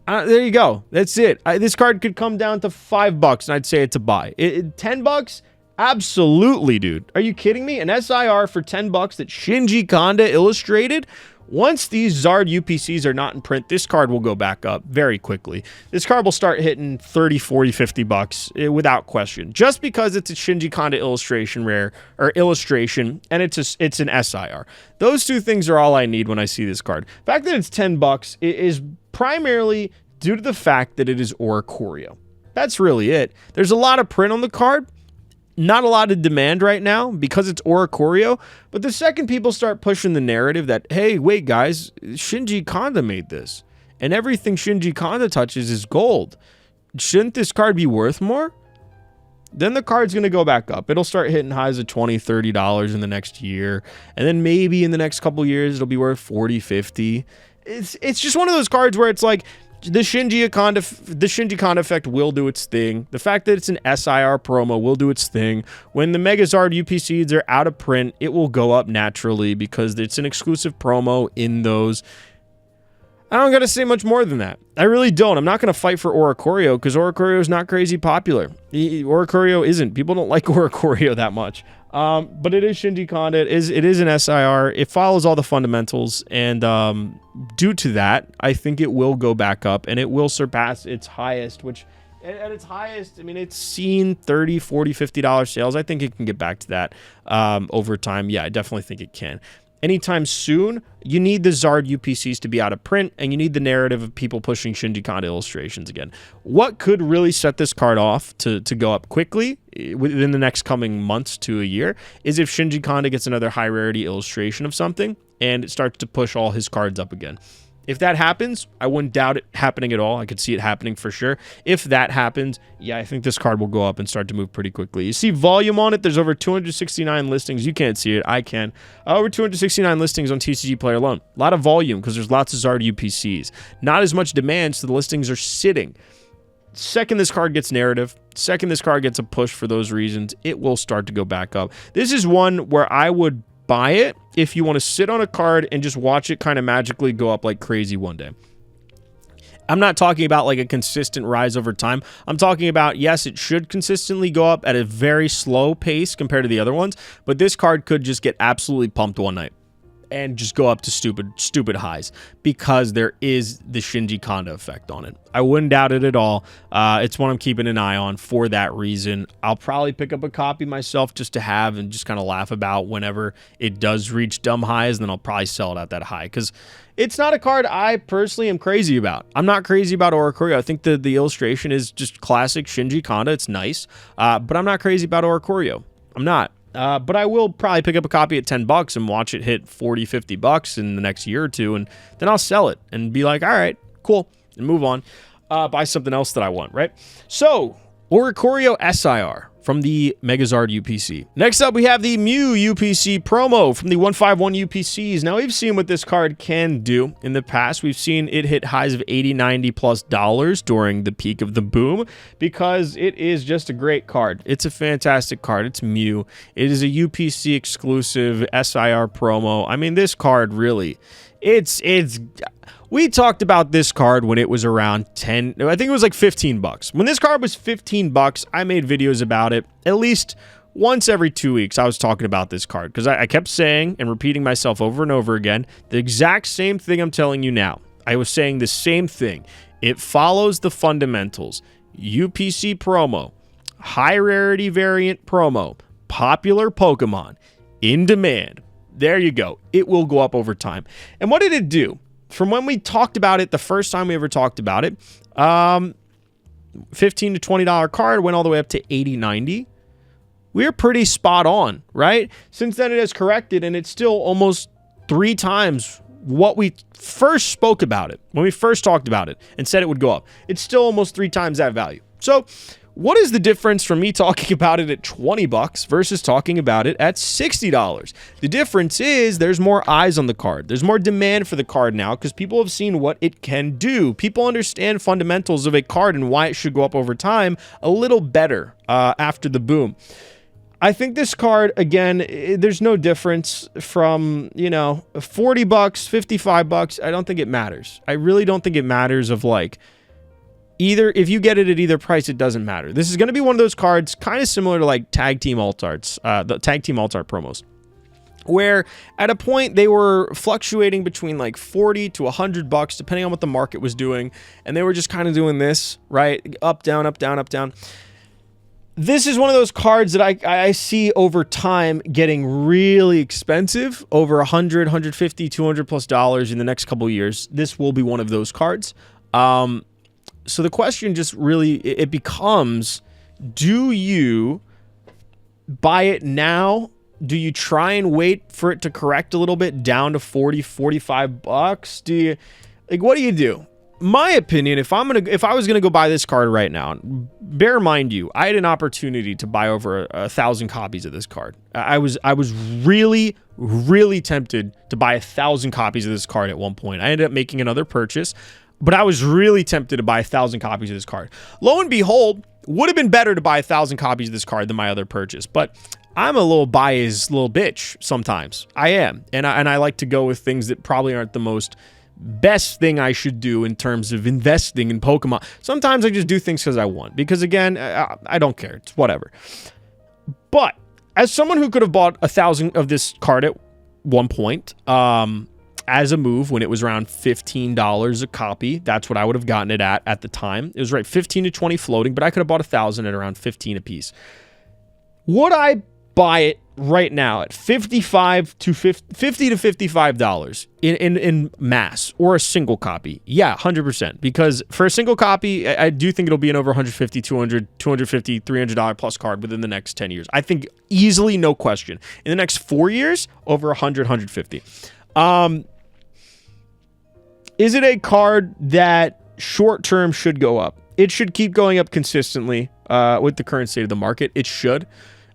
A: There you go. That's it. This card could come down to $5, and I'd say it's a buy. $10? Absolutely, dude. Are you kidding me? An SIR for $10 that Shinji Kanda illustrated? Once these Zard UPCs are not in print, this card will go back up very quickly. This card will start hitting 30, 40, 50 bucks without question, just because it's a Shinji Kanda illustration rare or illustration, and it's an SIR. Those two things are all I need when I see this card. The fact that it's 10 bucks is primarily due to the fact that it is Oricorio. That's really it. There's a lot of print on the card. Not a lot of demand right now because it's Oricorio, but the second people start pushing the narrative that, hey, wait, guys, Shinji Kanda made this, and everything Shinji Kanda touches is gold. Shouldn't this card be worth more? Then the card's going to go back up. It'll start hitting highs of $20, $30 in the next year, and then maybe in the next couple years, it'll be worth 40, 50. It's just one of those cards where it's like, the Shinji Kanda effect will do its thing. The fact that it's an SIR promo will do its thing. When the Megazard UPCs are out of print, it will go up naturally because it's an exclusive promo in those. I don't got to say much more than that. I really don't. I'm not going to fight for Oricorio because Oricorio is not crazy popular. Oricorio isn't. People don't like Oricorio that much. But it is Shinji Kanda. It is an SIR. It follows all the fundamentals, and due to that, I think it will go back up, and it will surpass its highest, which at its highest, I mean, it's seen $30, $40, $50 sales. I think it can get back to that over time. Yeah, I definitely think it can. Anytime soon, you need the Zard UPCs to be out of print, and you need the narrative of people pushing Shinji Kanda illustrations again. What could really set this card off to go up quickly within the next coming months to a year is if Shinji Kanda gets another high rarity illustration of something, and it starts to push all his cards up again. If that happens, I wouldn't doubt it happening at all. I could see it happening for sure. If that happens, yeah, I think this card will go up and start to move pretty quickly. You see volume on it. There's over 269 listings. You can't see it. I can. Over 269 listings on TCG Player alone. A lot of volume because there's lots of Zard UPCs. Not as much demand, so the listings are sitting. Second this card gets narrative, second this card gets a push for those reasons, it will start to go back up. This is one where I would buy it if you want to sit on a card and just watch it kind of magically go up like crazy one day. I'm not talking about like a consistent rise over time. I'm talking about, yes, it should consistently go up at a very slow pace compared to the other ones, but this card could just get absolutely pumped one night and just go up to stupid highs because there is the Shinji Kanda effect on it. I wouldn't doubt it at all. It's one I'm keeping an eye on for that reason. I'll probably pick up a copy myself just to have and just kind of laugh about whenever it does reach dumb highs, and then I'll probably sell it at that high because it's not a card I personally am crazy about. I'm not crazy about Oricorio. I think the illustration is just classic Shinji Kanda. It's nice, but I'm not crazy about Oricorio. I'm not. But I will probably pick up a copy at 10 bucks and watch it hit 40, 50 bucks in the next year or two, and then I'll sell it and be like, all right, cool, and move on, buy something else that I want, right? So, Oricorio SIR from the Megazard UPC. Next up, we have the Mew UPC promo from the 151 UPCs. Now, we've seen what this card can do in the past. We've seen it hit highs of $80, $90+ during the peak of the boom because it is just a great card. It's a fantastic card. It's Mew. It is a UPC exclusive SIR promo. I mean, this card really, we talked about this card when it was around 10, I think it was like 15 bucks. When this card was 15 bucks, I made videos about it. At least once every 2 weeks, I was talking about this card because I kept saying and repeating myself over and over again, the exact same thing I'm telling you now. I was saying the same thing. It follows the fundamentals. UPC promo, high rarity variant promo, popular Pokemon, in demand. There you go. It will go up over time. And what did it do? From when we talked about it, the first time we ever talked about it, $15 to $20 card went all the way up to $80, $90. We're pretty spot on, right? Since then, it has corrected, and it's still almost 3 times what we first spoke about it, when we first talked about it and said it would go up. It's still almost 3 times that value. So what is the difference from me talking about it at 20 bucks versus talking about it at $60? The difference is there's more eyes on the card. There's more demand for the card now because people have seen what it can do. People understand fundamentals of a card and why it should go up over time a little better after the boom. I think this card, again, there's no difference from, 40 bucks, 55 bucks. I don't think it matters. I really don't think it matters of like, either if you get it at either price, it doesn't matter. This is going to be one of those cards kind of similar to like Tag Team Alt Arts, the Tag Team Alt Art promos. where at a point they were fluctuating between like 40 to $100 depending on what the market was doing, and they were just kind of doing this, right? Up, down, up, down, up, down. This is one of those cards that I see over time getting really expensive, over 100, 150, 200 plus dollars in the next couple of years. This will be one of those cards. So the question just really, it becomes, do you buy it now? Do you try and wait for it to correct a little bit down to 40, 45 bucks? Do you, like, what do you do? My opinion, if I was gonna go buy this card right now, bear in mind I had an opportunity to buy over 1,000 copies of this card. I was really, really tempted to buy 1,000 copies of this card at one point. I ended up making another purchase, but I was really tempted to buy 1,000 copies of this card. Lo and behold, would have been better to buy 1,000 copies of this card than my other purchase, but I'm a little biased little bitch sometimes. I am, and I like to go with things that probably aren't the most best thing I should do in terms of investing in Pokemon. Sometimes I just do things because I want, because again, I don't care. It's whatever. But as someone who could have bought 1,000 of this card at one point, as a move when it was around $15 a copy, that's what I would have gotten it at the time. It was right 15 to 20 floating, but I could have bought 1,000 at around 15 a piece. Would I buy it right now at $50 to $55 in mass or a single copy? Yeah, 100%. Because for a single copy, I do think it'll be an over $150, $200, $250, $300 plus card within the next 10 years. I think easily, no question. In the next 4 years, over $100, $150. Is it a card that short term should go up? It should keep going up consistently with the current state of the market. It should.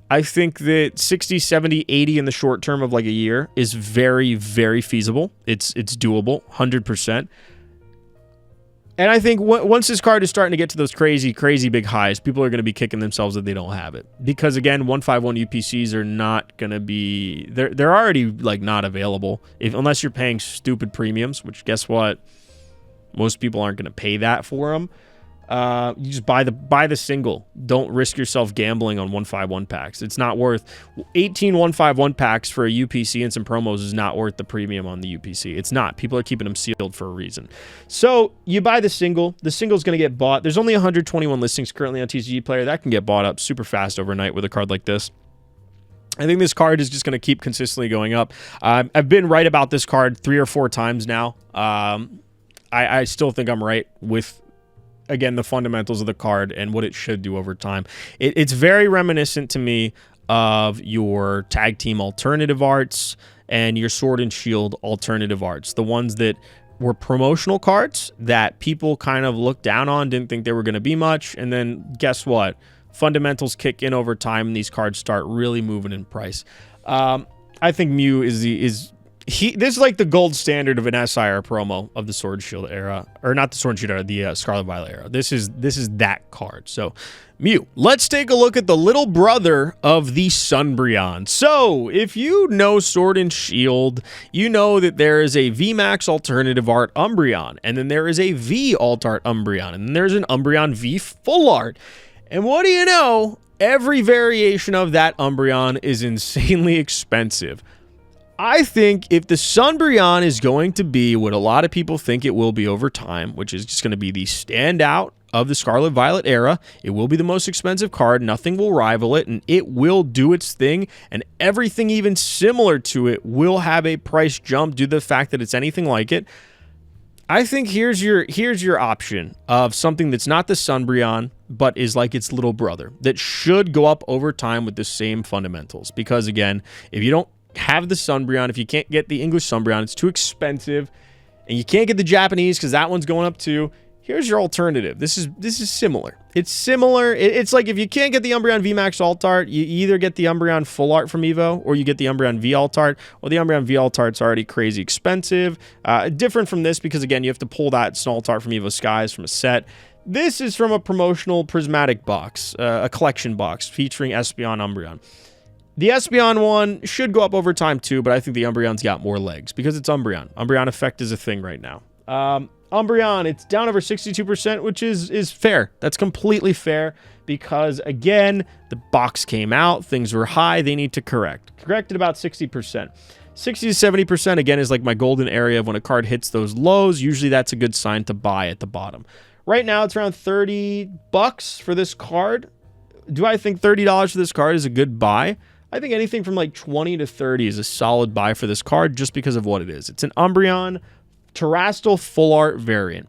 A: I think that 60, 70, 80 in the short term of like a year is very, very feasible. It's doable, 100%. And I think once this card is starting to get to those crazy, crazy big highs, people are going to be kicking themselves that they don't have it. Because again, 151 UPCs are not going to be, they're already like not available unless you're paying stupid premiums, which guess what? Most people aren't going to pay that for them. You just buy the single. Don't risk yourself gambling on 151 packs. It's not worth 18 151 packs for a UPC and some promos is not worth the premium on the UPC. It's not. People are keeping them sealed for a reason. So you buy the single. The single's going to get bought. There's only 121 listings currently on TCG Player. That can get bought up super fast overnight with a card like this. I think this card is just going to keep consistently going up. I've been right about this card 3 or 4 times now. I still think I'm right with, again, the fundamentals of the card and what it should do over time. It's very reminiscent to me of your tag team alternative arts and your sword and shield alternative arts. The ones that were promotional cards that people kind of looked down on, didn't think they were going to be much. And then guess what? Fundamentals kick in over time and these cards start really moving in price. I think Mew this is like the gold standard of an SIR promo of the Sword Shield era, or not the Sword Shield era, the Scarlet Violet era. This is that card. So Mew. Let's take a look at the little brother of the Sunbreon. So if you know Sword and Shield, you know that there is a VMAX alternative art Umbreon, and then there is a V alt art Umbreon, and then there's an Umbreon V full art. And what do you know? Every variation of that Umbreon is insanely expensive. I think if the Sunbreon is going to be what a lot of people think it will be over time, which is just going to be the standout of the Scarlet Violet era, it will be the most expensive card. Nothing will rival it, and it will do its thing, and everything even similar to it will have a price jump due to the fact that it's anything like it. I think here's your option of something that's not the Sunbreon, but is like its little brother that should go up over time with the same fundamentals. Because again, if you don't have the Sunbreon, if you can't get the English Sunbreon, it's too expensive, and you can't get the Japanese because that one's going up too. Here's your alternative. This is similar. It's similar. It's like if you can't get the Umbreon VMAX alt art, you either get the Umbreon full art from Evo or you get the Umbreon V alt art. Well, the Umbreon V alt art's already crazy expensive. Different from this because, again, you have to pull that alt art from Evo Skies from a set. This is from a promotional prismatic box, a collection box featuring Espeon Umbreon. The Espeon one should go up over time too, but I think the Umbreon's got more legs because it's Umbreon. Umbreon effect is a thing right now. Umbreon, it's down over 62%, which is fair. That's completely fair. because, again, the box came out, things were high, they need to correct it about 60%. 60 to 70%, again, is like my golden area of when a card hits those lows. Usually that's a good sign to buy at the bottom. Right now, it's around 30 bucks for this card. Do I think $30 for this card is a good buy? I think anything from like 20 to 30 is a solid buy for this card just because of what it is. It's an Umbreon Terrestrial Full Art variant.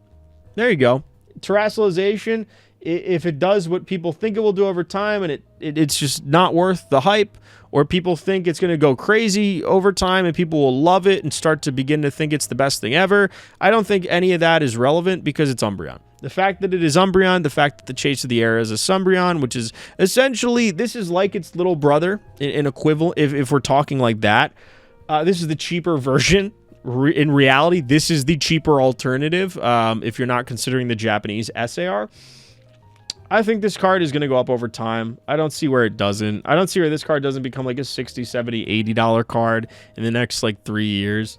A: There you go. Terrestrialization, if it does what people think it will do over time and it's just not worth the hype, or people think it's going to go crazy over time and people will love it and start to begin to think it's the best thing ever, I don't think any of that is relevant because it's Umbreon. The fact that it is Umbreon, the fact that the Chase of the Era is a Sumbreon, which is essentially, this is like its little brother in equivalent, if we're talking like that. This is the cheaper version. In reality, this is the cheaper alternative if you're not considering the Japanese SAR. I think this card is going to go up over time. I don't see where it doesn't. I don't see where this card doesn't become like a $60, $70, $80 card in the next like 3 years.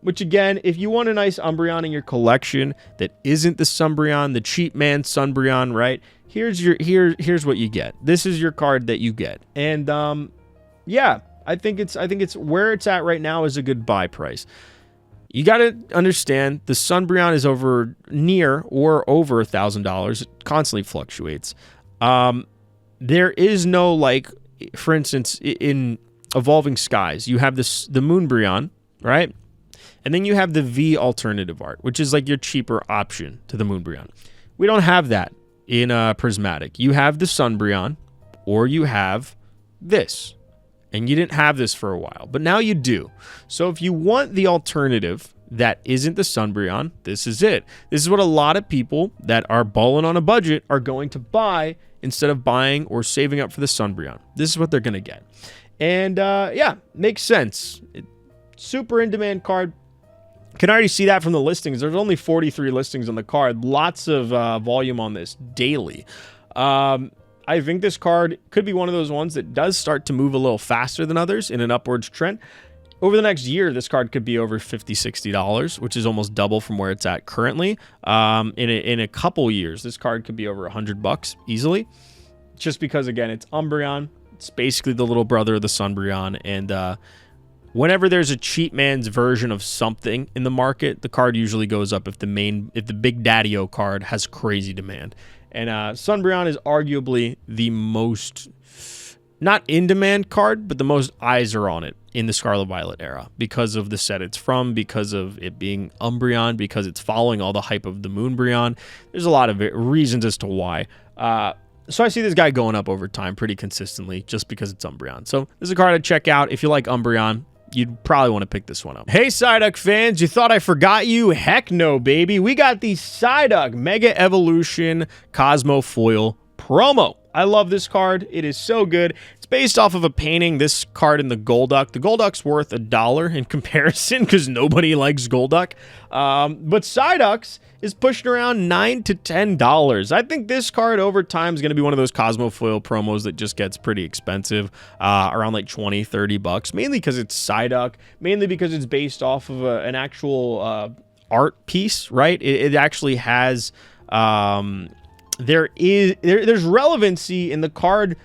A: Which again, if you want a nice Umbreon in your collection that isn't the Sumbreon, the cheap man Sunbreon, right? Here's what you get. This is your card that you get. And yeah, I think it's where it's at right now is a good buy price. You got to understand the Sunbreon is near or over $1,000. It constantly fluctuates. There is no, like, for instance, in Evolving Skies, you have the Moonbreon, right? And then you have the V alternative art, which is like your cheaper option to the Moonbreon. We don't have that in Prismatic. You have the Sunbreon, or you have this. And you didn't have this for a while, but now you do. So if you want the alternative that isn't the Sunbreon, this is it. This is what a lot of people that are balling on a budget are going to buy instead of buying or saving up for the Sunbreon. This is what they're going to get. And yeah, makes sense. Super in-demand card. Can already see that from the listings. There's only 43 listings on the card. Lots of volume on this daily. I think this card could be one of those ones that does start to move a little faster than others in an upwards trend. Over the next year, this card could be over $50, $60, which is almost double from where it's at currently. In a couple years, this card could be over $100 easily. Just because, again, it's Umbreon. It's basically the little brother of the Sunbreon. And whenever there's a cheap man's version of something in the market, the card usually goes up if the Big Daddy-O card has crazy demand. And Sunbreon is arguably the most, not in-demand card, but the most eyes are on it in the Scarlet Violet era because of the set it's from, because of it being Umbreon, because it's following all the hype of the Moonbreon. There's a lot of reasons as to why. So I see this guy going up over time pretty consistently just because it's Umbreon. So this is a card I'd check out. If you like Umbreon, you'd probably want to pick this one up. Hey, Psyduck fans, you thought I forgot you? Heck no, baby. We got the Psyduck Mega Evolution Cosmo Foil promo. I love this card. It is so good. It's based off of a painting, this card in the Golduck. The Golduck's worth $1 in comparison because nobody likes Golduck. But Psyduck's is pushing around $9 to $10. I think this card over time is going to be one of those Cosmo Foil promos that just gets pretty expensive, around like $20, $30, mainly because it's Psyduck, mainly because it's based off of an actual art piece, right? It actually has... There's relevancy in the card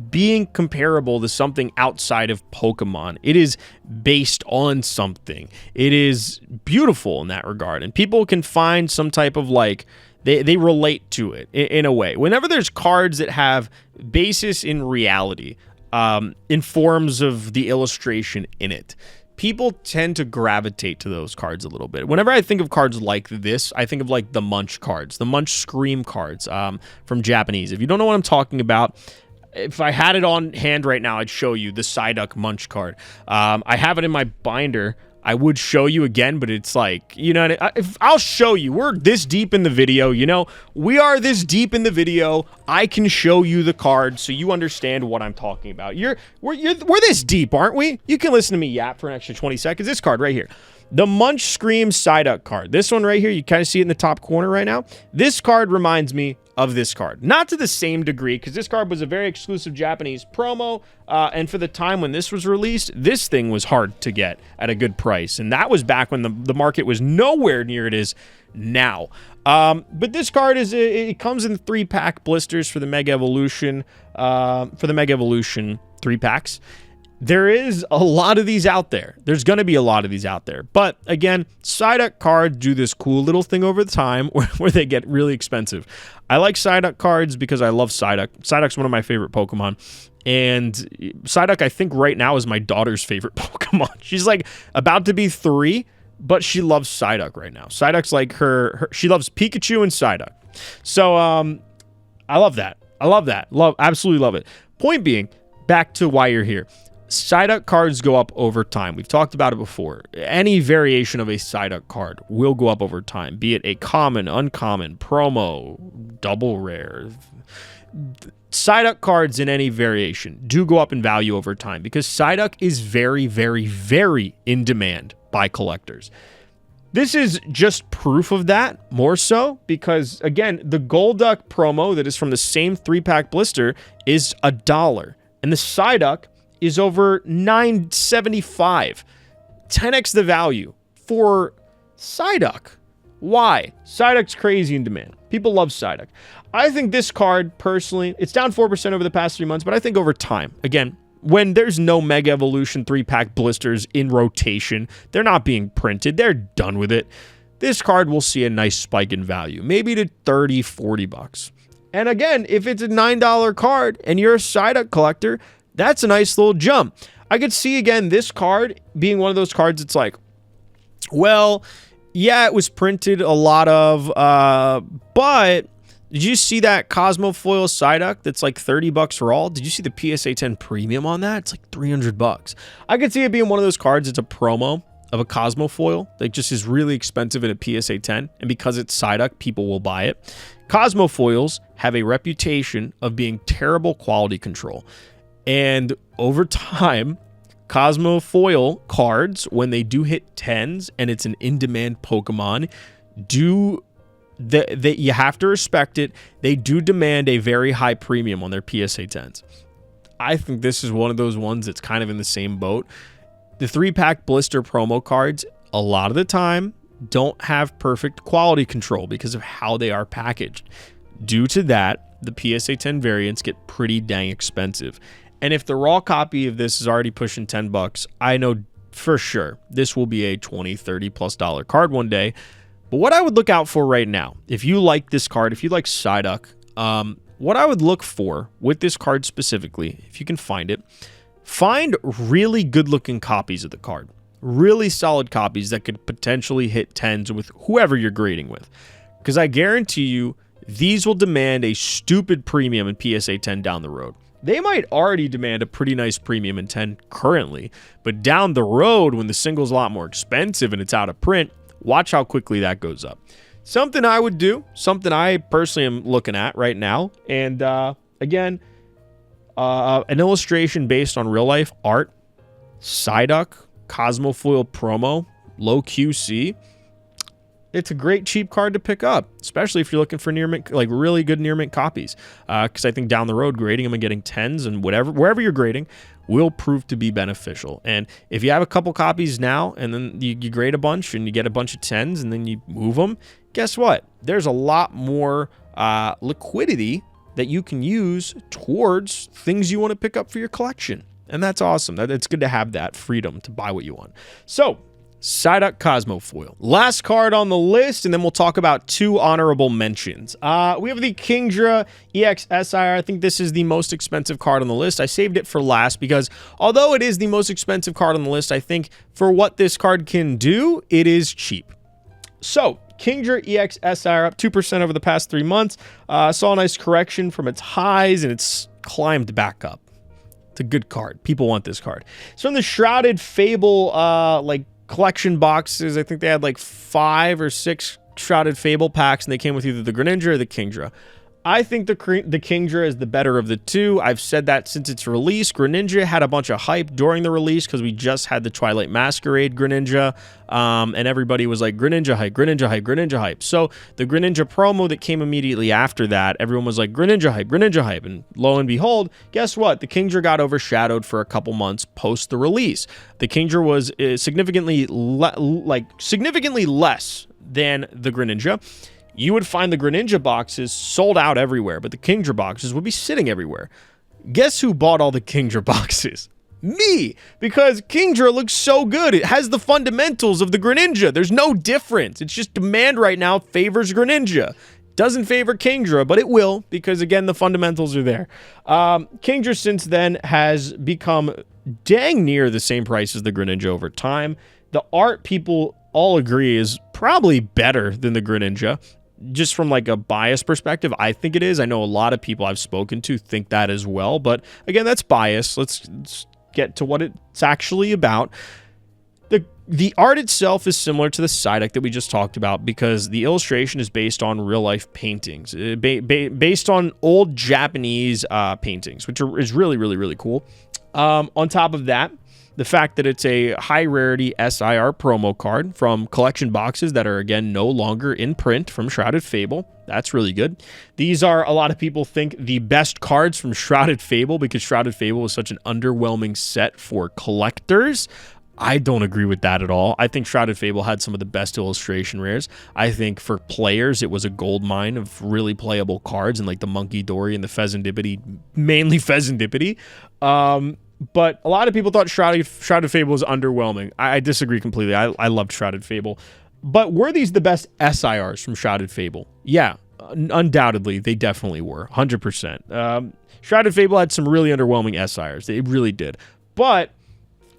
A: being comparable to something outside of Pokemon. It is based on something. It is beautiful in that regard, and people can find some type of like they relate to it in a way. Whenever there's cards that have basis in reality, in forms of the illustration in it, people tend to gravitate to those cards a little bit. Whenever I think of cards like this, I think of like the Munch cards, the Munch Scream cards from Japanese. If you don't know what I'm talking about, if I had it on hand right now, I'd show you the Psyduck Munch card. I have it in my binder. I would show you again, but it's like, you know, I'll show you. We're this deep in the video, you know. We are this deep in the video. I can show you the card so you understand what I'm talking about. We're this deep, aren't we? You can listen to me yap for an extra 20 seconds. This card right here. The Munch Scream Psyduck card. This one right here, you kind of see it in the top corner right now. This card reminds me of this card. Not to the same degree, because this card was a very exclusive Japanese promo, and for the time when this was released, this thing was hard to get at a good price, and that was back when the market was nowhere near it is now. But this card it comes in 3-pack blisters for the Mega Evolution, 3 packs. There is a lot of these out there. There's going to be a lot of these out there. But again, Psyduck cards do this cool little thing over the time where they get really expensive. I like Psyduck cards because I love Psyduck. Psyduck's one of my favorite Pokemon. And Psyduck, I think right now, is my daughter's favorite Pokemon. She's like about to be 3, but she loves Psyduck right now. Psyduck's like she loves Pikachu and Psyduck. So I love that. Absolutely love it. Point being, back to why you're here. Psyduck cards go up over time. We've talked about it before. Any variation of a Psyduck card will go up over time, be it a common, uncommon, promo, double rare. Psyduck cards in any variation do go up in value over time because Psyduck is very, very, very in demand by collectors. This is just proof of that, more so, because, again, the Golduck promo that is from the same 3-pack blister is $1, and the Psyduck is over $9.75. 10x the value for Psyduck. Why? Psyduck's crazy in demand. People love Psyduck. I think this card, personally, it's down 4% over the past 3 months, but I think over time, again, when there's no Mega Evolution 3-pack blisters in rotation, they're not being printed, they're done with it, this card will see a nice spike in value, maybe to 30, 40 bucks. And again, if it's a $9 card and you're a Psyduck collector, that's a nice little jump. I could see, again, this card being one of those cards it's like, well, yeah, it was printed a lot of, but did you see that Cosmofoil Psyduck that's like 30 bucks for all? Did you see the PSA 10 premium on that? It's like 300 bucks. I could see it being one of those cards, it's a promo of a Cosmofoil that just is really expensive at a PSA 10, and because it's Psyduck, people will buy it. Cosmofoils have a reputation of being terrible quality control. And over time, Cosmofoil cards, when they do hit 10s and it's an in-demand Pokemon, you have to respect it. They do demand a very high premium on their PSA 10s. I think this is one of those ones that's kind of in the same boat. The 3-pack blister promo cards, a lot of the time, don't have perfect quality control because of how they are packaged. Due to that, the PSA 10 variants get pretty dang expensive. And if the raw copy of this is already pushing 10 bucks, I know for sure this will be a $20, $30+ card one day. But what I would look out for right now, if you like this card, if you like Psyduck, what I would look for with this card specifically, if you can find it, find really good looking copies of the card. Really solid copies that could potentially hit 10s with whoever you're grading with. Because I guarantee you, these will demand a stupid premium in PSA 10 down the road. They might already demand a pretty nice premium in 10 currently, but down the road, when the single's a lot more expensive and it's out of print, watch how quickly that goes up. Something I would do, something I personally am looking at right now, and again, an illustration based on real life art, Psyduck, Cosmofoil promo, low QC. It's a great cheap card to pick up, especially if you're looking for near mint, like really good near mint copies. Because I think down the road, grading them and getting 10s and wherever you're grading will prove to be beneficial. And if you have a couple copies now and then you grade a bunch and you get a bunch of 10s and then you move them, guess what? There's a lot more liquidity that you can use towards things you want to pick up for your collection. And that's awesome. It's good to have that freedom to buy what you want. So, Psyduck Cosmofoil. Last card on the list, and then we'll talk about 2 honorable mentions. We have the Kingdra EXSIR. I think this is the most expensive card on the list. I saved it for last because although it is the most expensive card on the list, I think for what this card can do, it is cheap. So, Kingdra EXSIR up 2% over the past 3 months. Saw a nice correction from its highs, and it's climbed back up. It's a good card. People want this card. It's from the Shrouded Fable, collection boxes. I think they had like 5 or 6 Shrouded Fable packs, and they came with either the Greninja or the Kingdra. I think the Kingdra is the better of the two. I've said that since its release. Greninja had a bunch of hype during the release because we just had the Twilight Masquerade Greninja, and everybody was like, Greninja hype, Greninja hype, Greninja hype. So the Greninja promo that came immediately after that, everyone was like, Greninja hype, Greninja hype. And lo and behold, guess what? The Kingdra got overshadowed for a couple months post the release. The Kingdra was significantly less than the Greninja. You would find the Greninja boxes sold out everywhere, but the Kingdra boxes would be sitting everywhere. Guess who bought all the Kingdra boxes? Me! Because Kingdra looks so good. It has the fundamentals of the Greninja. There's no difference. It's just demand right now favors Greninja. Doesn't favor Kingdra, but it will, because again, the fundamentals are there. Kingdra since then has become dang near the same price as the Greninja over time. The art, people all agree, is probably better than the Greninja. Just from like a bias perspective, I think it is. I know a lot of people I've spoken to think that as well, but again, that's bias. Let's get to what it's actually about. The art itself is similar to the Psyduck that we just talked about because the illustration is based on real-life paintings, based on old Japanese paintings, which is really, really, really cool. On top of that, the fact that it's a high-rarity SIR promo card from collection boxes that are, again, no longer in print from Shrouded Fable. That's really good. These are, a lot of people think, the best cards from Shrouded Fable because Shrouded Fable was such an underwhelming set for collectors. I don't agree with that at all. I think Shrouded Fable had some of the best illustration rares. I think for players, it was a gold mine of really playable cards and like the Monkey Dory and the Pheasantipity, mainly Pheasantipity. But a lot of people thought Shrouded Fable was underwhelming. I disagree completely. I loved Shrouded Fable. But were these the best SIRs from Shrouded Fable? Yeah, undoubtedly, they definitely were. 100%. Shrouded Fable had some really underwhelming SIRs. They really did. But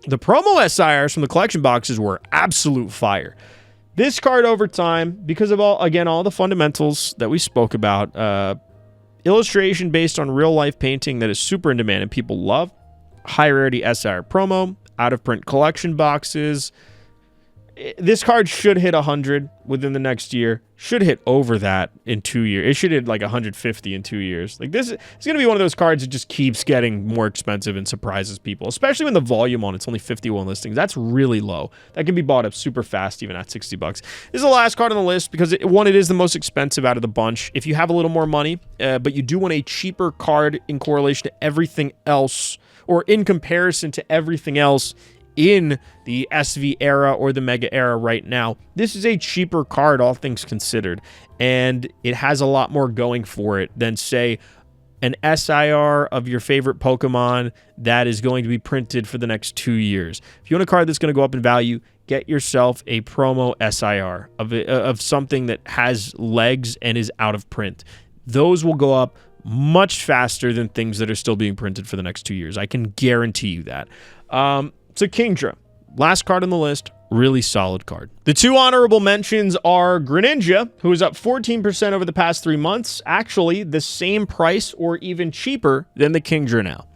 A: the promo SIRs from the collection boxes were absolute fire. This card over time, because of all the fundamentals that we spoke about, illustration based on real-life painting that is super in demand and people love, high rarity SIR promo, out of print collection boxes. This card should hit 100 within the next year. Should hit over that in 2 years. It should hit like 150 in 2 years. Like this, it's going to be one of those cards that just keeps getting more expensive and surprises people, especially when the volume on it's only 51 listings. That's really low. That can be bought up super fast even at 60 bucks. This is the last card on the list because it is the most expensive out of the bunch. If you have a little more money, but you do want a cheaper card in correlation to everything else, or in comparison to everything else in the SV era or the Mega era right now, this is a cheaper card, all things considered, and it has a lot more going for it than, say, an SIR of your favorite Pokemon that is going to be printed for the next 2 years. If you want a card that's going to go up in value, get yourself a promo SIR of something that has legs and is out of print. Those will go up much faster than things that are still being printed for the next 2 years. I can guarantee you that. So Kingdra, last card on the list, really solid card. The two honorable mentions are Greninja, who is up 14% over the past 3 months, actually the same price or even cheaper than the Kingdra now.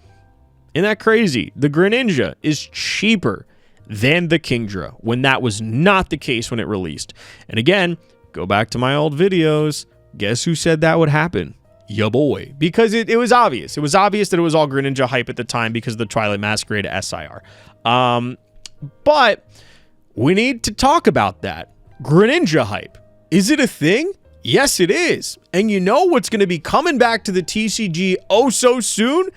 A: Isn't that crazy? The Greninja is cheaper than the Kingdra when that was not the case when it released. And again, go back to my old videos. Guess who said that would happen? Ya boy. Because it was obvious. It was obvious that it was all Greninja hype at the time because of the Twilight Masquerade SIR. But we need to talk about that. Greninja hype. Is it a thing? Yes, it is. And you know what's going to be coming back to the TCG oh so soon?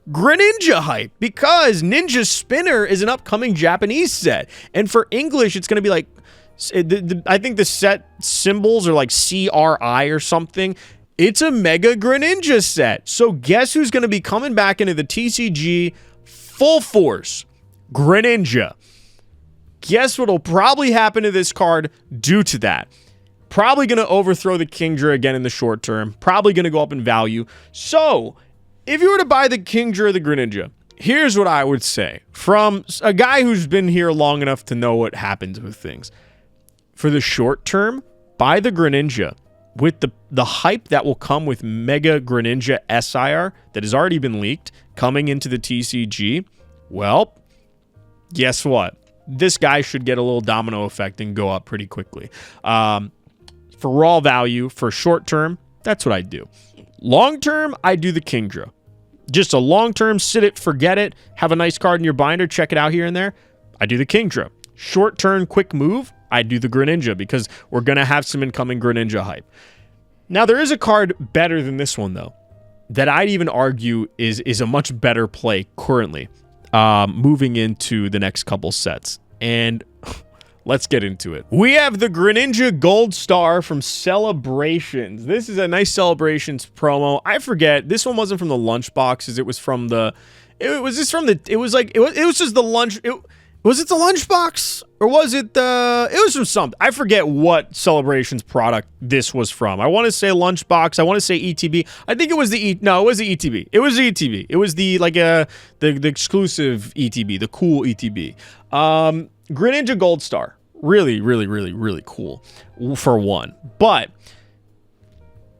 A: Greninja hype, because Ninja Spinner is an upcoming Japanese set. And for English, it's going to be like, I think the set symbols are like CRI or something. It's a Mega Greninja set. So guess who's going to be coming back into the TCG full force? Greninja. Guess what'll probably happen to this card due to that? Probably going to overthrow the Kingdra again in the short term. Probably going to go up in value. So if you were to buy the Kingdra or the Greninja, here's what I would say from a guy who's been here long enough to know what happens with things. For the short term, buy the Greninja. With the hype that will come with Mega Greninja SIR that has already been leaked coming into the TCG, well, guess what? This guy should get a little domino effect and go up pretty quickly. For raw value, for short term, that's what I do. Long term, I do the Kingdra. Just a long term, sit it, forget it, have a nice card in your binder, check it out here and there. I do the Kingdra. Short turn, quick move, I do the Greninja because we're going to have some incoming Greninja hype. Now, there is a card better than this one, though, that I'd even argue is a much better play currently, moving into the next couple sets. And let's get into it. We have the Greninja Gold Star from Celebrations. This is a nice Celebrations promo. I forget. This one wasn't from the lunch boxes. It was from the... It was just from the... It was like... It was just the lunch... Was it the lunchbox? Or was it the... It was from something. I forget what Celebrations product this was from. I want to say lunchbox. I want to say ETB. I think it was the... No, it was the ETB. It was the ETB. It was the, like, the exclusive ETB. The cool ETB. Greninja Gold Star. Really, really, really, really cool. For one. But...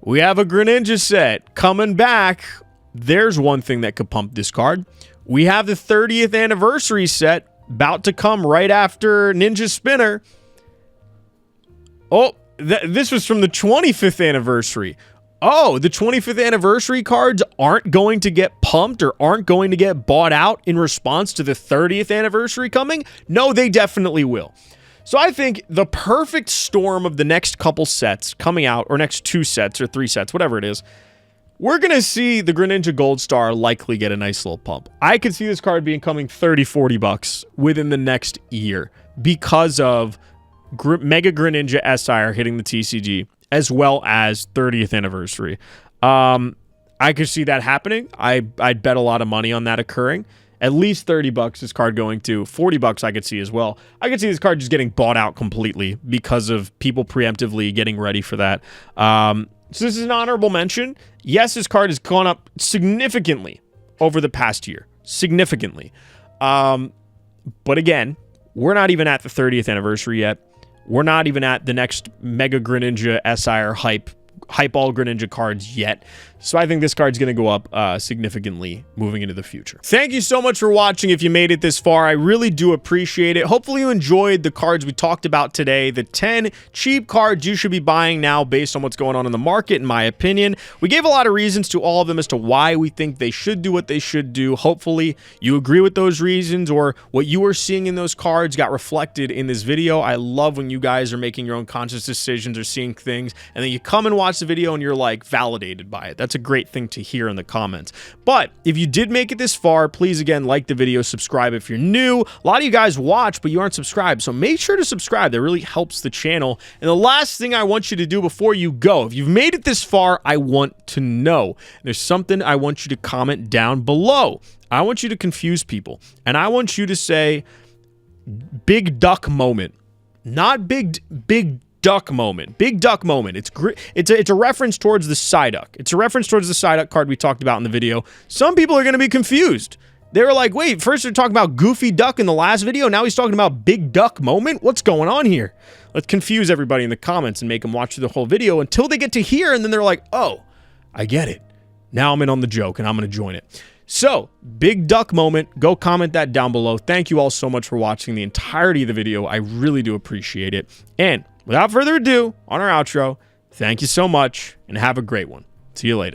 A: we have a Greninja set coming back. There's one thing that could pump this card. We have the 30th anniversary set about to come right after Ninja Spinner. Oh, this was from the 25th anniversary. Oh, the 25th anniversary cards aren't going to get pumped or aren't going to get bought out in response to the 30th anniversary coming? No, they definitely will. So I think the perfect storm of the next couple sets coming out, or next 2 sets or 3 sets, whatever it is, we're going to see the Greninja Gold Star likely get a nice little pump. I could see this card being coming 30, 40 bucks within the next year because of Mega Greninja SI hitting the TCG as well as 30th anniversary. I could see that happening. I'd bet a lot of money on that occurring. At least 30 bucks this card going to. 40 bucks I could see as well. I could see this card just getting bought out completely because of people preemptively getting ready for that. So this is an honorable mention. Yes, this card has gone up significantly over the past year. Significantly. But again, we're not even at the 30th anniversary yet. We're not even at the next Mega Greninja SI or Hype all Greninja cards yet. So I think this card's going to go up significantly moving into the future. Thank you so much for watching. If you made it this far, I really do appreciate it. Hopefully you enjoyed the cards we talked about today. The 10 cheap cards you should be buying now based on what's going on in the market, in my opinion. We gave a lot of reasons to all of them as to why we think they should do what they should do. Hopefully you agree with those reasons, or what you are seeing in those cards got reflected in this video. I love when you guys are making your own conscious decisions or seeing things, and then you come and watch the video and you're like validated by it. That's a great thing to hear in the comments. But if you did make it this far, please again like the video, subscribe if you're new. A lot of you guys watch but you aren't subscribed, so make sure to subscribe. That really helps the channel. And the last thing I want you to do before you go, if you've made it this far, I want to know. There's something I want you to comment down below. I want you to confuse people, and I want you to say big duck moment, not big duck moment. Big duck moment. It's a reference towards the Psyduck. It's a reference towards the Psyduck card we talked about in the video. Some people are going to be confused. They were like, wait, first they're talking about Goofy Duck in the last video, now he's talking about big duck moment? What's going on here? Let's confuse everybody in the comments and make them watch the whole video until they get to here, and then they're like, oh, I get it. Now I'm in on the joke, and I'm going to join it. So, big duck moment. Go comment that down below. Thank you all so much for watching the entirety of the video. I really do appreciate it. And without further ado, on our outro, thank you so much, and have a great one. See you later.